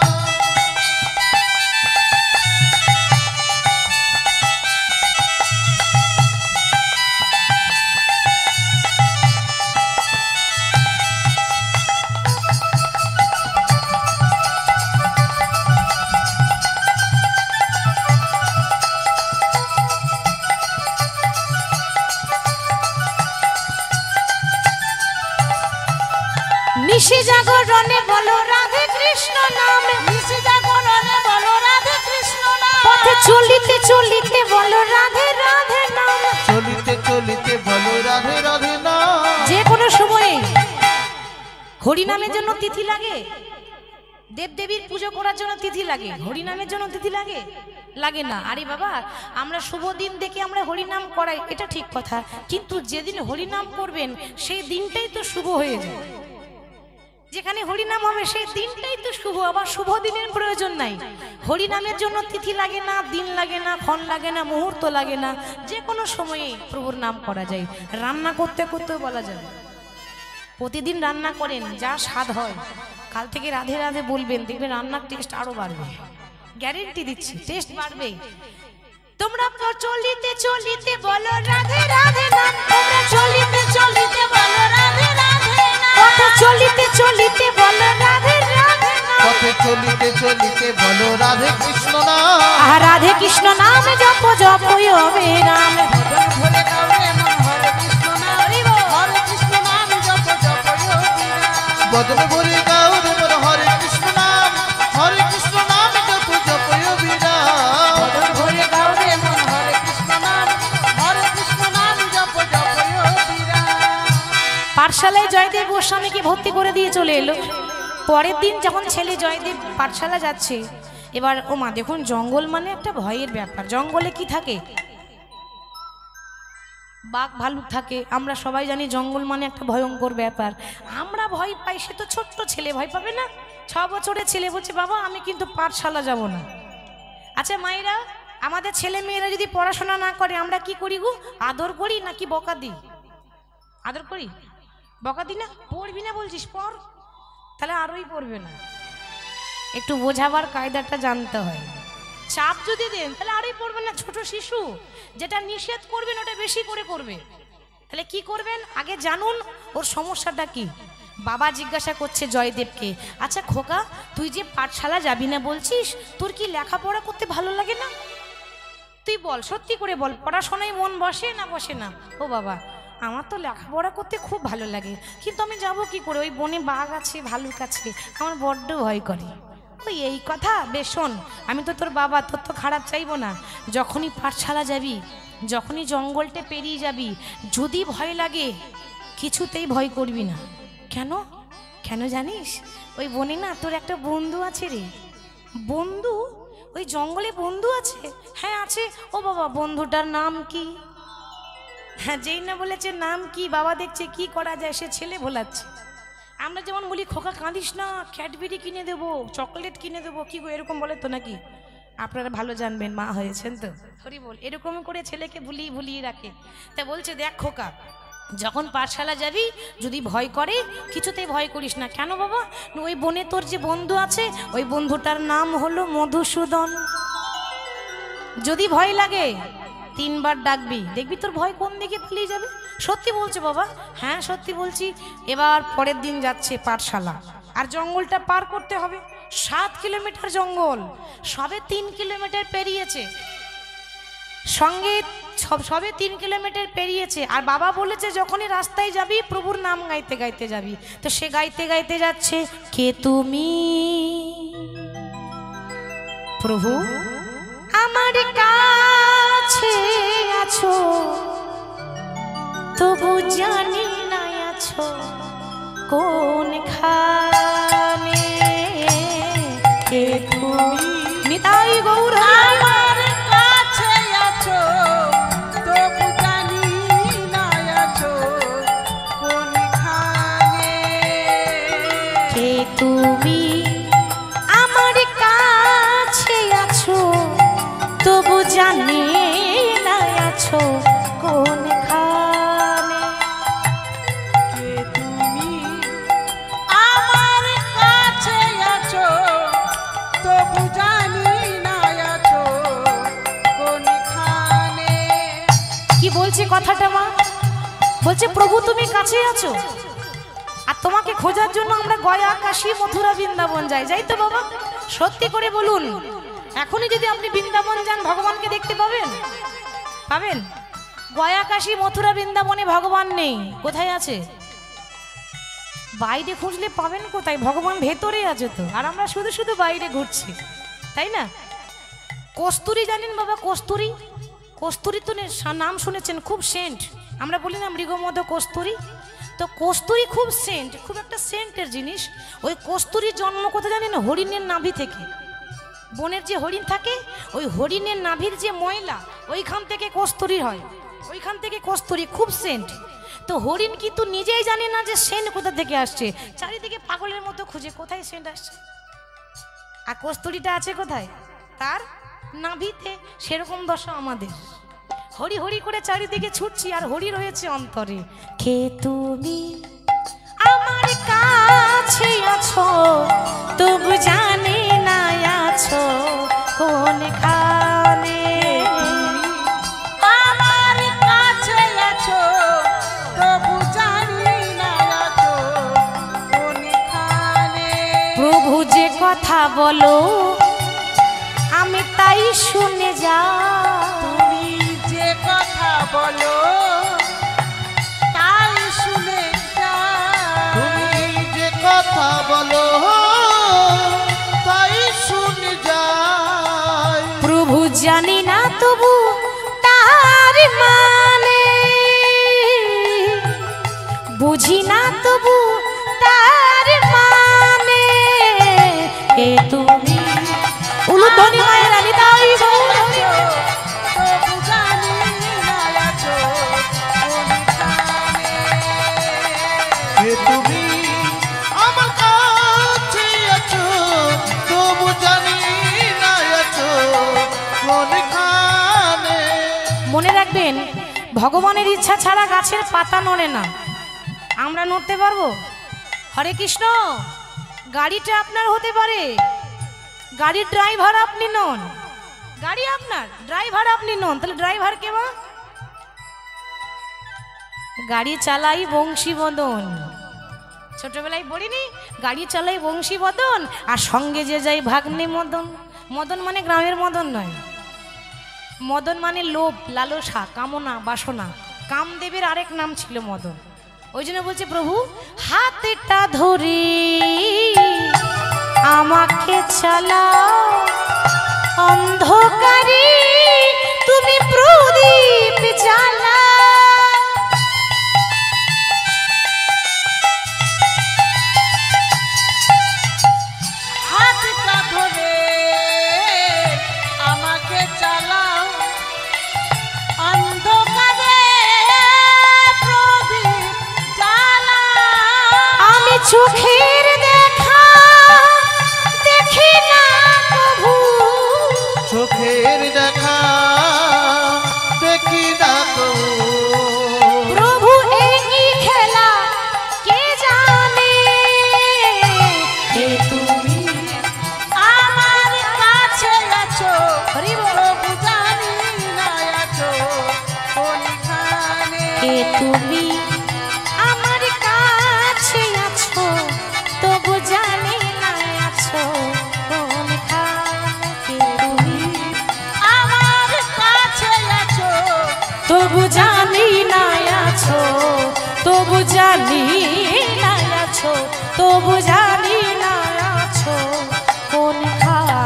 নিশি জাগরণে বলো রাধে কৃষ্ণ নাম, নিশি জাগরণে বলো রাধে কৃষ্ণ নাম, পথে চলিতে চলিতে বলো রাধে রাধে নাম। চলিতে চলিতে বলো রাধে রাধে নাম। যে কোনো সময়ে হরিনামের জন্য তিথি লাগে, দেবদেবীর পুজো করার জন্য তিথি লাগে, হরিনামের জন্য তিথি লাগে? লাগে না। আরে বাবা, আমরা শুভ দিন দেখে আমরা হরিনাম করাই, এটা ঠিক কথা, কিন্তু যেদিন হরিনাম করবেন সেই দিনটাই তো শুভ হয়ে যায়। যেখানে হরিনাম হবে সেই দিনটাই তো শুভ। আবার শুভ দিনের প্রয়োজন নাই। হরিনামের জন্য তিথি লাগে না, দিন লাগে না, ক্ষণ লাগে না, মুহূর্ত লাগে না, যে কোনো সময়ে প্রভুর নাম করা যায়। রান্না করতে করতেও বলা যাবে। প্রতিদিন রান্না করেন, যা স্বাদ হয়, কাল থেকে রাধে রাধে বলবেন, দেখবেন রান্নার টেস্ট আরো বাড়বে। গ্যারেন্টি দিচ্ছি টেস্ট বাড়বে। তোমরা চলিতে চলিতে বলো রাধে রাধে নাম, তোমরা চলিতে চলিতে বলো রাধে রাধে নাম, পথে চলিতে চলিতে বলো রাধে রাধে নাম, পথে চলিতে চলিতে বলো রাধে কৃষ্ণ নাম, আহা রাধে কৃষ্ণ নাম জপ জপ অবিরাম। ভজন ভরে গাও রে মন হরে কৃষ্ণ নাম, হরে কৃষ্ণ নাম জপ জপ অবিরাম। বদন ভরে গাও রে মোর হরে কৃষ্ণ নাম, হরে কৃষ্ণ নাম জপ জপ অবিরাম। ভজন ভরে গাও রে মন হরে কৃষ্ণ নাম, হরে কৃষ্ণ নাম জপ জপ অবিরাম। পাঠশালায় জয়দেব গোস্বামীকে ভর্তি করে দিয়ে চলে এলো। পরের দিন যখন ছেলে জয়দেব পাঠশালা যাচ্ছে, এবার ও মা দেখুন জঙ্গল মানে একটা ভয়ের ব্যাপার। জঙ্গলে কি থাকে? বাঘ ভালুক থাকে, আমরা সবাই জানি জঙ্গল মানে একটা ভয়ঙ্কর ব্যাপার। আমরা ভয় পাই, সে তো ছোট্ট ছেলে, ভয় পাবে না? 6 বছরের ছেলে বলছে বাবা আমি কিন্তু পাঠশালা যাব না। আচ্ছা মায়েরা, আমাদের ছেলে মেয়েরা যদি পড়াশোনা না করে আমরা কি করি গো? আদর করি নাকি বকা দিই? আদর করি, বকা দিই না? পড়বি না বলছিস পড়, তাহলে আরোই পড়বে না। একটু বোঝাবার কায়দাটা জানতে হয়। চাপ যদি দেন তাহলে আরোই পড়বে না। ছোট শিশু, যেটা নিষেধ করবেন ওটা বেশি করে করবে। তাহলে কি করবেন আগে জানুন ওর সমস্যাটা কি। বাবা জিজ্ঞাসা করছে জয়দেবকে, আচ্ছা খোকা তুই যে পাঠশালা যাবি না বলছিস, তোর কি লেখাপড়া করতে ভালো লাগে না? তুই বল, সত্যি করে বল, পড়াশোনায় মন বসে না বসে না? ও বাবা আমার তো লেখাপড়া করতে খুব ভালো লাগে, কিন্তু আমি যাব কি করে? ওই বনে বাঘ আছে, ভালুক আছে, আমার বড্ড ভয় করে। ওই এই কথা, বেশ শোন, আমি তো তোর বাবা, তোর তো খারাপ চাইবো না। যখনই পাঠশালা যাবি, যখনই জঙ্গলটা পেরিয়ে যাবি, যদি ভয় লাগে কিছুতেই ভয় করবি না। কেন? কেন জানিস? ওই বনে না তোর একটা বন্ধু আছে রে। বন্ধু? ওই জঙ্গলে বন্ধু আছে? হ্যাঁ আছে। ও বাবা বন্ধুটার নাম কি? হ্যাঁ যেই না বলেছে নাম কি, বাবা দেখছে কি করা যায়, সে ছেলে ভোলাচ্ছে। আমরা যেমন বলি খোকা কাঁদিস না, ক্যাডবেরি কিনে দেবো, চকলেট কিনে দেবো, কি গো এরকম বলে তো নাকি? আপনারা ভালো জানবেন, মা হয়েছেন তো, হরি বল, এরকম করে ছেলেকে ভুলিয়ে ভুলিয়ে রাখে। তা বলছে দেখ খোকা, যখন পাঠশালা যাবি যদি ভয় করে কিছুতেই ভয় করিস না। কেন বাবা? ওই বনে তোর যে বন্ধু আছে, ওই বন্ধুটার নাম হলো মধুসূদন। যদি ভয় লাগে 3 বার ডাকবি, দেখবি তোর ভয় কোন দিকে পালিয়ে যাবে। সত্যি বলছে বাবা? হ্যাঁ সত্যি বলছি। এবার পরের দিন যাচ্ছে পাঠশালা, আর জঙ্গলটা পার করতে হবে। 7 কিলোমিটার জঙ্গল, সবে 3 কিলোমিটার পেরিয়েছে, সঙ্গে সবে 3 কিলোমিটার পেরিয়েছে। আর বাবা বলেছে যখনই রাস্তায় যাবি প্রভুর নাম গাইতে গাইতে যাবি। তো সে গাইতে গাইতে যাচ্ছে, কে তুমি প্রভু আমার কাছে আছো, তবু জানি না আছো কোনখানে। কে তুমি? নিতাই গৌর আমার কাছে আছো, তবু জানি না আছো কোনখানে। কে তুমি আমার কাছে আছো, তবু জানি না আছো কোনখানে। কে তুমি আমার কাছে আছো, তবু জানি না আছো কোনখানে। কি বলছে কথাটা মা? বলছে প্রভু তুমি কাছে আছো, আর তোমাকে খোঁজার জন্য আমরা গয়া, কাশী, মথুরা, বৃন্দাবন যাই। যাই তো বাবা? সত্যি করে বলুন, এখনই যদি আপনি বৃন্দাবন যান ভগবানকে দেখতে পাবেন? পাবেন? গয়া, কাশী, মথুরা, বৃন্দাবনে ভগবান নেই। কোথায় আছে? বাইরে খুঁজলে পাবেন কোথায়? ভগবান ভেতরে আছে তো, আর আমরা শুধু শুধু বাইরে ঘুরছি, তাই না? কস্তুরী জানেন বাবা? কস্তুরী, কস্তুরী তো নাম শুনেছেন, খুব সেন্ট। আমরা বলি না মৃগমধ কস্তুরী, তো কস্তুরী খুব সেন্ট, খুব একটা সেন্টের জিনিস। ওই কস্তুরীর জন্ম কোথায় জানেন? হরিণের নাভি থেকে। বনের যে হরিণ থাকে, ওই হরিণের নাভির যে ময়লা, ওইখান থেকে কস্তুরী হয়, ওইখান থেকে কস্তুরী, খুব সেন্ট। তো হরিণ কিন্তু নিজেই জানে না যে সেন্ট কোথা থেকে আসছে, চারিদিকে পাগলের মতো খুঁজে কোথায় সেন্ট আসছে। আর কস্তুরীটা আছে কোথায়? তার নাভিতে। সেরকম দশা আমাদের, হরি হরি করে চারিদিকে ছুটছি, আর হরি রয়েছে অন্তরে। কে তুমি আমার কাছে আছো, তবু জানি না আছো কোনখানে আমার কাছে আছো তবু জানি না আছো কোনখানে। প্রভু যে কথা বলো আমি তাই শুনে যা তুমি যে কথা বলো তাই শুনে যাই। তুমি যে কথা বলো তাই শুনে যাই। প্রভু জানি না তবু তার মানে বুঝি না তবু তার মানে এ তুমি উলুধ্বনি মায়ের আমি তাই বলি। তবু জানি না আছো কোনখানে। হে তুমি আমার কাছে আছো তবু জানি না আছো কোনখানে। মনে রাখবেন ভগবানের ইচ্ছা ছাড়া গাছের পাতা নড়ে না। আমরা নড়তে পারবো? হরে কৃষ্ণ। গাড়িটা আপনার হতে পারে, গাড়ির ড্রাইভার আপনি নন, গাড়ি আপনার, ড্রাইভার আপনি নন, তাহলে ড্রাইভার কে বা? গাড়ি চালাই বংশীবদন। ছোটবেলায় বলিনি গাড়ি চালাই বংশীবদন আর সঙ্গে যে যাই ভাগ্নে মদন। মদন মানে গ্রামের মদন নয়, মদন মানে লোভ, লালসা, কামনা, বাসনা। কামদেবের আরেক নাম ছিল মদন। ওই জন্য বলছে প্রভু হাতটা ধরে আমাকে চালাও অন্ধকারে তুমি প্রদীপ জ্বালা। হাতটা ধরে আমাকে চালাও অন্ধকারে প্রদীপ জ্বালাও। আমি চোখের দেখা দেখি না প্রভু, চোখের দেখা দেখি না তো। প্রভু এই কি খেলা কে জানে হে তুমি আমার কাছে আছো হরি বল। তবু জানি না আছো কোনখানে। হে তুমি আমার কাছে আছো তবু জানি না আছো কোনখানে। হে তুমি আমার কাছে আছো তবু জানি না আছো, তবু জানি না আছো, তবু জানি না আছো কোনখানে।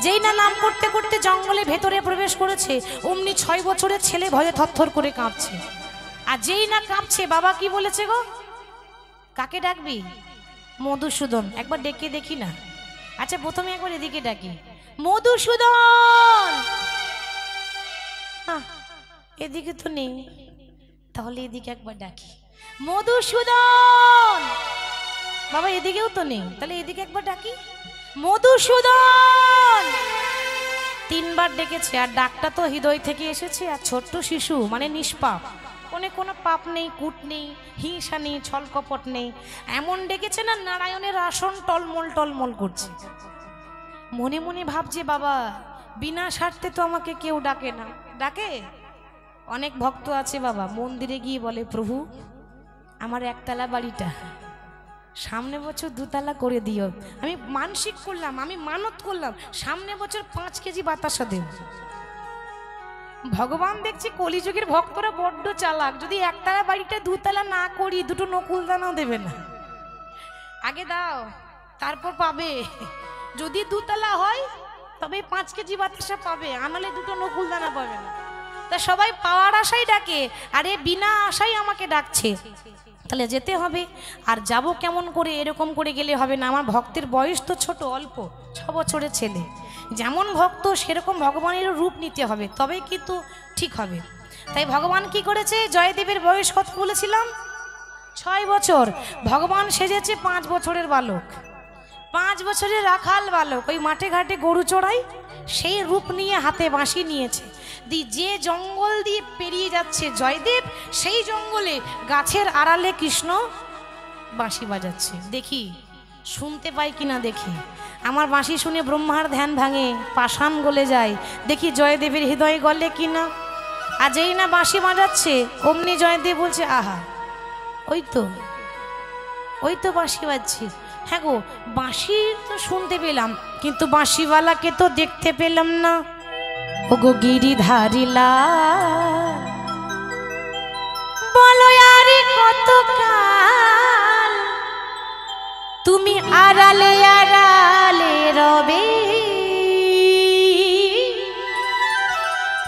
যেই না নাম করতে করতে জঙ্গলে ভেতরে প্রবেশ করেছে অমনি 6 বছরের ছেলে ভয়ে থরথর করে কাঁপছে। আর যেই না কাঁপছে বাবা কি বলেছে গো, কাকে ডাকবি? মধুসূদন। একবার ডেকে দেখি না। আচ্ছা প্রথমে একবার এদিকে ডাকি, মধুসূদন। আহ, এদিকে তো নেই, তাহলে এদিকে একবার ডাকি, মধুসূদন। বাবা এদিকেও তো নেই, তাহলে এদিকে একবার ডাকি, মধুসূদন। 3 বার ডেকেছে। আর ডাকটা তো হৃদয় থেকে এসেছে। আর ছোট্ট শিশু মানে নিষ্পাপ, কোনো পাপ নেই, কূট নেই, হিংসা নেই, ছল কপট নেই। এমন ডেকেছে না নারায়ণের আসন টলমল টলমল করছে। মনে মনে ভাবছে বাবা বিনা স্বার্থে তো আমাকে কেউ ডাকে না। ডাকে অনেক ভক্ত আছে বাবা, মন্দিরে গিয়ে বলে প্রভু আমার একতলা বাড়িটা সামনে বছর 2 তলা করে দিও। আমি মানসিক করলাম, আমি মানত করলাম সামনে বছর 5 কেজি বাতাসা দেব। ভগবান দেখছি কলিযুগের ভক্তরা বড্ড চালাক। যদি একতলা বাড়িটা 2 তলা না করি 2টো নকুল দানাও দেবে না। আগে দাও তারপর পাবে। যদি 2 তলা হয় তবে 5 কেজি বাতাসা পাবে, আনালে 2টো নকুল দানা পাবে না। তা সবাই পাওয়ার আশাই ডাকে, আরে বিনা আশাই আমাকে ডাকছে, তাহলে যেতে হবে। আর যাব কেমন করে? এরকম করে গেলে হবে না। আমার ভক্তের বয়স তো ছোট, অল্প, 6 বছরের ছেলে। যেমন ভক্ত সেরকম ভগবানেরও রূপ নিতে হবে, তবেই কিন্তু ঠিক হবে। তাই ভগবান কি করেছে? জয়দেবের বয়স কত বলেছিলাম? 6 বছর। ভগবান সেজেছে 5 বছরের বালক, 5 বছরের রাখাল বালক। ওই মাঠে ঘাটে গরু চড়াই, সেই রূপ নিয়ে হাতে বাঁশি নিয়েছে। যে জঙ্গল দিয়ে পেরিয়ে যাচ্ছে জয়দেব, সেই জঙ্গলে গাছের আড়ালে কৃষ্ণ বাঁশি বাজাচ্ছে। দেখি শুনতে পাই কিনা দেখি। আমার বাঁশি শুনে ব্রহ্মার ধ্যান ভাঙে, পাষাণ গলে যায়। দেখি জয়দেবের হৃদয়ে গলে কি না। আর যেই না বাঁশি বাজাচ্ছে অমনি জয়দেব বলছে, আহা ওই তো বাঁশি বাজছে। হ্যাঁ গো, বাঁশি তো শুনতে পেলাম, কিন্তু বাঁশিওয়ালাকে তো দেখতে পেলাম না। ও গো গিরিধারিলা, বলো আরে কতকাল তুমি আড়ালে আড়ালে রবে।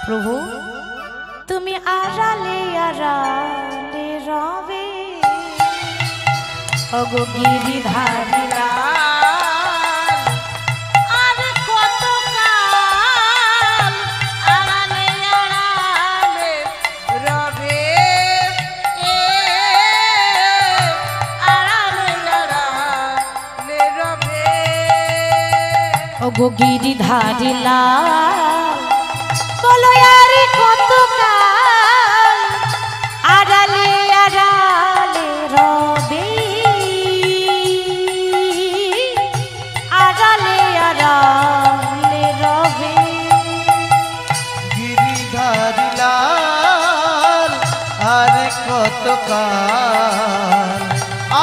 প্রভু তুমি আড়ালে আড়ালে রবে। ও গো গিরিধারিলা, আরে কতকাল আড়ালে আড়ালে রবে, আড়ালে আড়ালে রবে। ও গো গিরিধারিলা, বলো আরে কতকাল আড়ালে আড়ালে রবে। আড়ালে আড়ালে রবে। গিরিধারী লাল আর কতকাল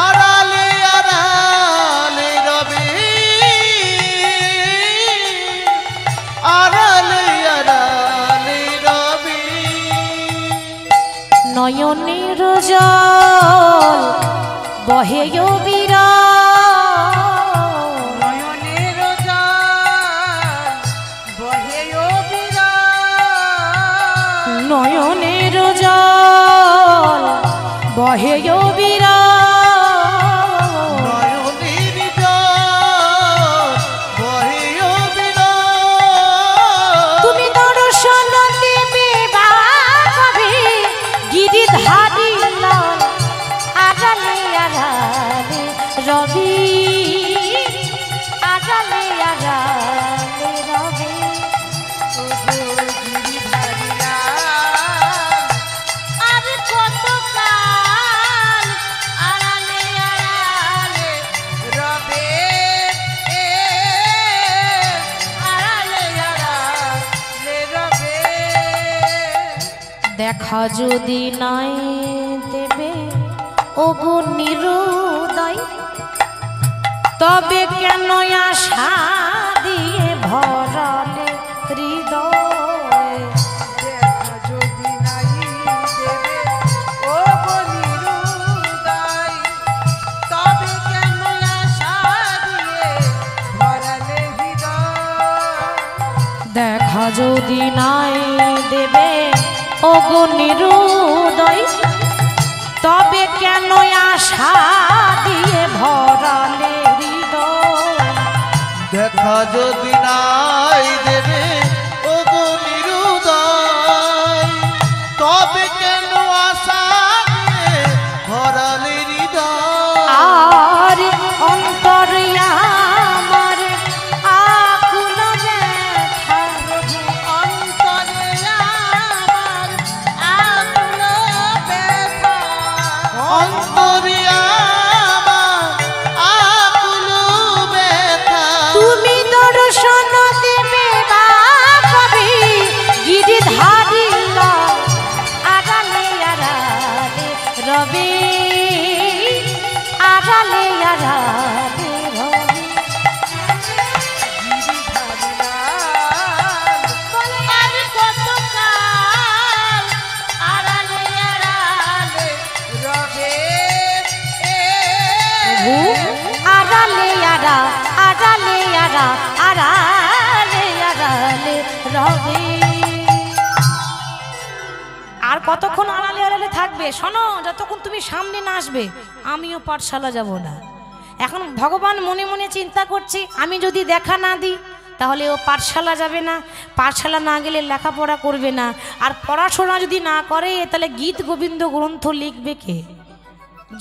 আড়ালে আড়ালে রবে, আড়ালে আড়ালে রবে। নয়নের জল বহে বিরাম, নয়নের জল বহে বিরাম, নয়নের জল বহে বিরাম। নয়নের জল বহে বিরাম। তুমি দর্শন দেবে বাবে গিরিধারী লাল, আড়ালে আড়ালে রবি। আড়ালে আড়ালে রবি। আরে কতকাল আড়ালে আড়ালে রবে, আড়ালে আড়ালে রবে। দেখা যদি নাই দেবে ওগো নিরুদয়, তবে কেন আশা দিয়ে ভরালে হৃদয়। দেখা যদি নাই দেবে ও বলিরুদয়, তবে কেন আশা দিয়ে ভরালে হৃদয়। দেখা যদি নাই দেবে ওগো নিরুদয়, তবে কেন আশা দিয়ে ভরালে হৃদয়। দেখা যদি নাই দেবে ওগো নিরুদয়, তবে কেন আশা দিয়ে ভরালে হৃদয়। আর অন্তরে আমার আকুল ব্যথা, অন্তরে আমার আকুল ব্যথা, অন্তরে আমার আকুল ব্যথা। তুমি দর্শন দেবে বাবি গিরিধারী লাল, আড়ালে আড়ালে রবে। আড়ালে আড়ালে রবে। আর কতকাল আড়ালে আড়ালে রবে, প্রভু আড়ালে আড়ালে আড়ালে আড়ালে রবে। আর কতক্ষণ আড়ালে আড়ালে থাকবে? শোনো, যতক্ষণ তুমি সামনে না আসবে আমিও পাঠশালা যাব না। এখন ভগবান মনে মনে চিন্তা করছে, আমি যদি দেখা না দিই তাহলে ও পাঠশালা যাবে না, পাঠশালা না গেলে লেখাপড়া করবে না, আর পড়াশোনা যদি না করে তাহলে গীত গোবিন্দ গ্রন্থ লিখবে কে?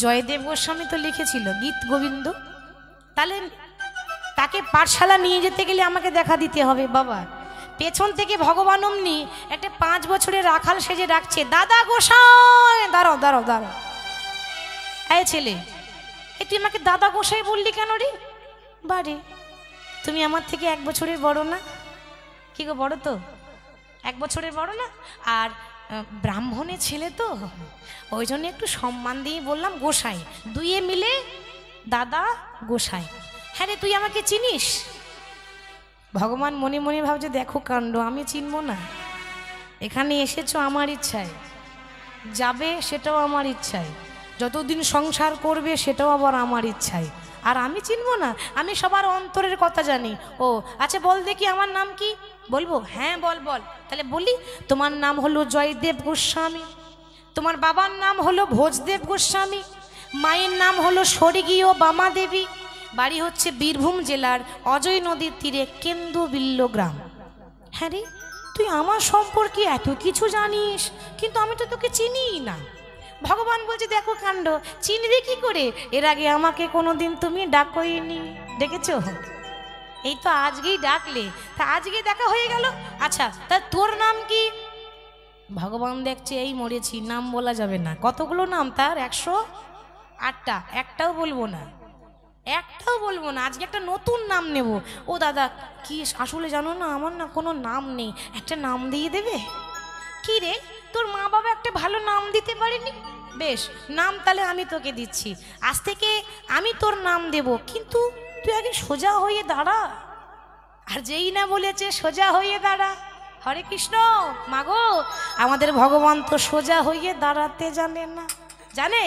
জয়দেব গোস্বামী তো লিখেছিল গীত গোবিন্দ। তাহলে তাকে পাঠশালা নিয়ে যেতে গেলে আমাকে দেখা দিতে হবে। বাবা পেছন থেকে ভগবান অমনি একটা 5 বছরের রাখাল সেজে ডাকছে, দাদা গোসাই, দাঁড়াও দাঁড়াও দাঁড়াও। এই ছেলে, তুই আমাকে দাদা গোসাই বললি কেন রে? বারে তুমি আমার থেকে 1 বছরের বড় না? কি গো, বড় তো? 1 বছরের বড় না? আর ব্রাহ্মণের ছেলে তো, ওই জন্য একটু সম্মান দিয়ে বললাম গোসাই, দুইয়ে মিলে দাদা গোসাই। হ্যাঁ রে, তুই আমাকে চিনিস? ভগবান মনে মনে ভাবছে দেখো কাণ্ড, আমি চিনবো না? এখানে এসেছো আমার ইচ্ছায়, যাবে সেটাও আমার ইচ্ছায়, যতদিন সংসার করবে সেটাও আবার আমার ইচ্ছায়, আর আমি চিনবো না? আমি সবার অন্তরের কথা জানি। ও আচ্ছা, বল দেখি আমার নাম কি? বলবো? হ্যাঁ বল বল। তাহলে বলি, তোমার নাম হলো জয়দেব গোস্বামী, তোমার বাবার নাম হলো ভোজদেব গোস্বামী, মায়ের নাম হলো স্বর্গীয় বামা দেবী, বাড়ি হচ্ছে বীরভূম জেলার অজয় নদীর তীরে কেন্দুবিল্ল গ্রাম। হ্যাঁ রে, তুই আমার সম্পর্কে এত কিছু জানিস, কিন্তু আমি তো তোকে চিনিই না। ভগবান বলছে দেখো কাণ্ড, চিনবে কি করে? এর আগে আমাকে কোনোদিন তুমি ডাকোইনি, ডেকেছো? এই তো আজকেই ডাকলে, তা আজকে দেখা হয়ে গেল। আচ্ছা, তা তোর নাম কি? ভগবান দেখছে এই মরেছি, নাম বলা যাবে না। কতগুলো নাম তার? 108টা। একটাও বলবো না, একটাও বলবো না। আজকে একটা নতুন নাম নেব। ও দাদা, কি আসলে জানো না, আমার না কোনো নাম নেই, একটা নাম দিয়ে দেবে? কি রে, তোর মা বাবা একটা ভালো নাম দিতে পারেনি? বেশ, নাম তাহলে আমি তোকে দিচ্ছি। আজ থেকে আমি তোর নাম দেব, কিন্তু তুই আগে সোজা হয়ে দাঁড়া। আর যেই না বলেছে সোজা হয়ে দাঁড়া, হরে কৃষ্ণ। মাগো, আমাদের ভগবান তো সোজা হয়ে দাঁড়াতে জানে না, জানে?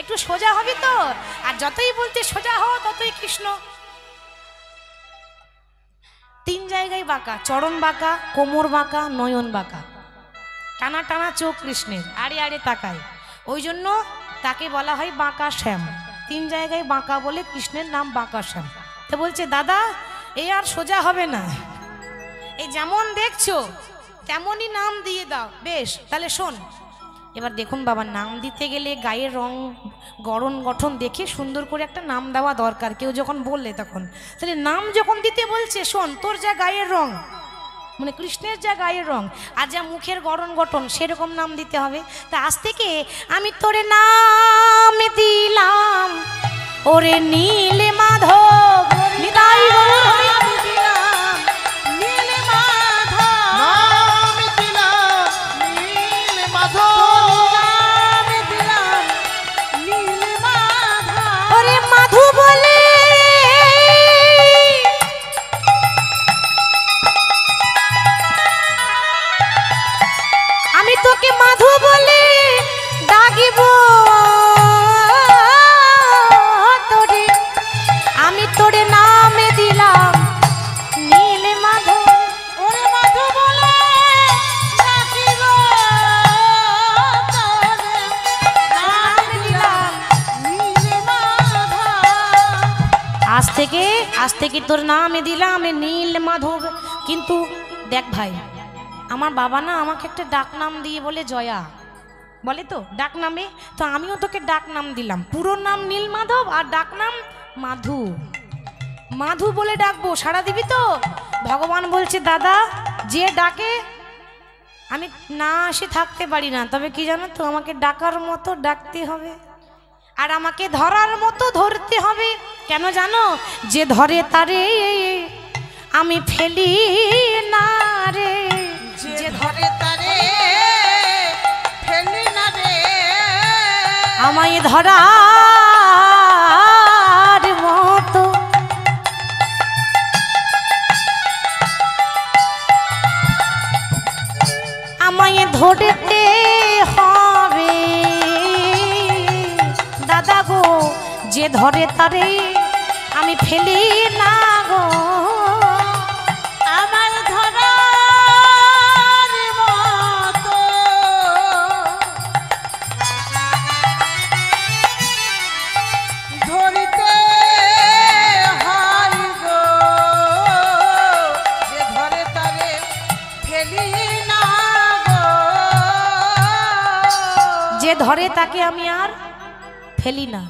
একটু সোজা হবি তো, আর যতই বলতে সোজা হও ততই কৃষ্ণ। 3 জায়গায় বাঁকা, চরণ বাঁকা, কোমর বাঁকা, নয়ন বাঁকা, টানা টানা চোখ কৃষ্ণের, আড়ে আড়ে তাকায়, ওই জন্য তাকে বলা হয় বাঁকা শ্যাম। 3 জায়গায় বাঁকা বলে কৃষ্ণের নাম বাঁকা শ্যাম। তো বলছে দাদা, এ আর সোজা হবে না, এই যেমন দেখছো তেমনই নাম দিয়ে দাও। বেশ, তাহলে শোন। এবার দেখুন বাবা, নাম দিতে গেলে গায়ের রং গড়ন গঠন দেখে সুন্দর করে একটা নাম দেওয়া দরকার, কেউ যখন বললে তখন। তাহলে নাম যখন দিতে বলছে, শোন, তোর যা গায়ের রং, মানে কৃষ্ণের যা গায়ের রং আর যা মুখের গড়ন গঠন, সেরকম নাম দিতে হবে। তা আজ থেকে আমি তোরে নাম দিলাম ওরে নীল মাধব, নিতাই গৌর হরি। নাম দিলাম নীল মাধব, ওরে মাধু বলে আমি তোকে মাধু বলে ডাকিব, তোরে আমি তোরে নামে দিলাম নীল মাধব। ওরে মাধু বলে ডাকিব, তোরে নামে দিলাম নীল মাধব। আজ থেকে তোর নামে দিলাম নীল মাধব। কিন্তু দেখ ভাই, আমার বাবা না আমাকে একটা ডাক নাম দিয়ে বলে জয়া, বলে তো ডাক নামে, তো আমিও তোকে ডাক নাম দিলাম। পুরো নাম নীল মাধব আর ডাক নাম মাধু। মাধু বলে ডাকবো, সাড়া দিবি তো? ভগবান বলছে দাদা, যে ডাকে আমি না আসে থাকতে পারি না, তবে কি জানো তো, আমাকে ডাকার মতো ডাকতে হবে, আর আমাকে ধরার মতো ধরতে হবে। কেন জানো? যে ধরে তারে আমি ফেলি না রে, যে ধরে তারে ফেলি না রে, আমায় ধরার মতো আমায় ধরতে হবে। দাদা গো, যে ধরে তারে আমি ফেলি না গো, আমার ধরার মতো ধরিতে হয় গো, যে ধরে তারে ফেলি না গো, যে ধরে তাকে আমি আর ফেলি না।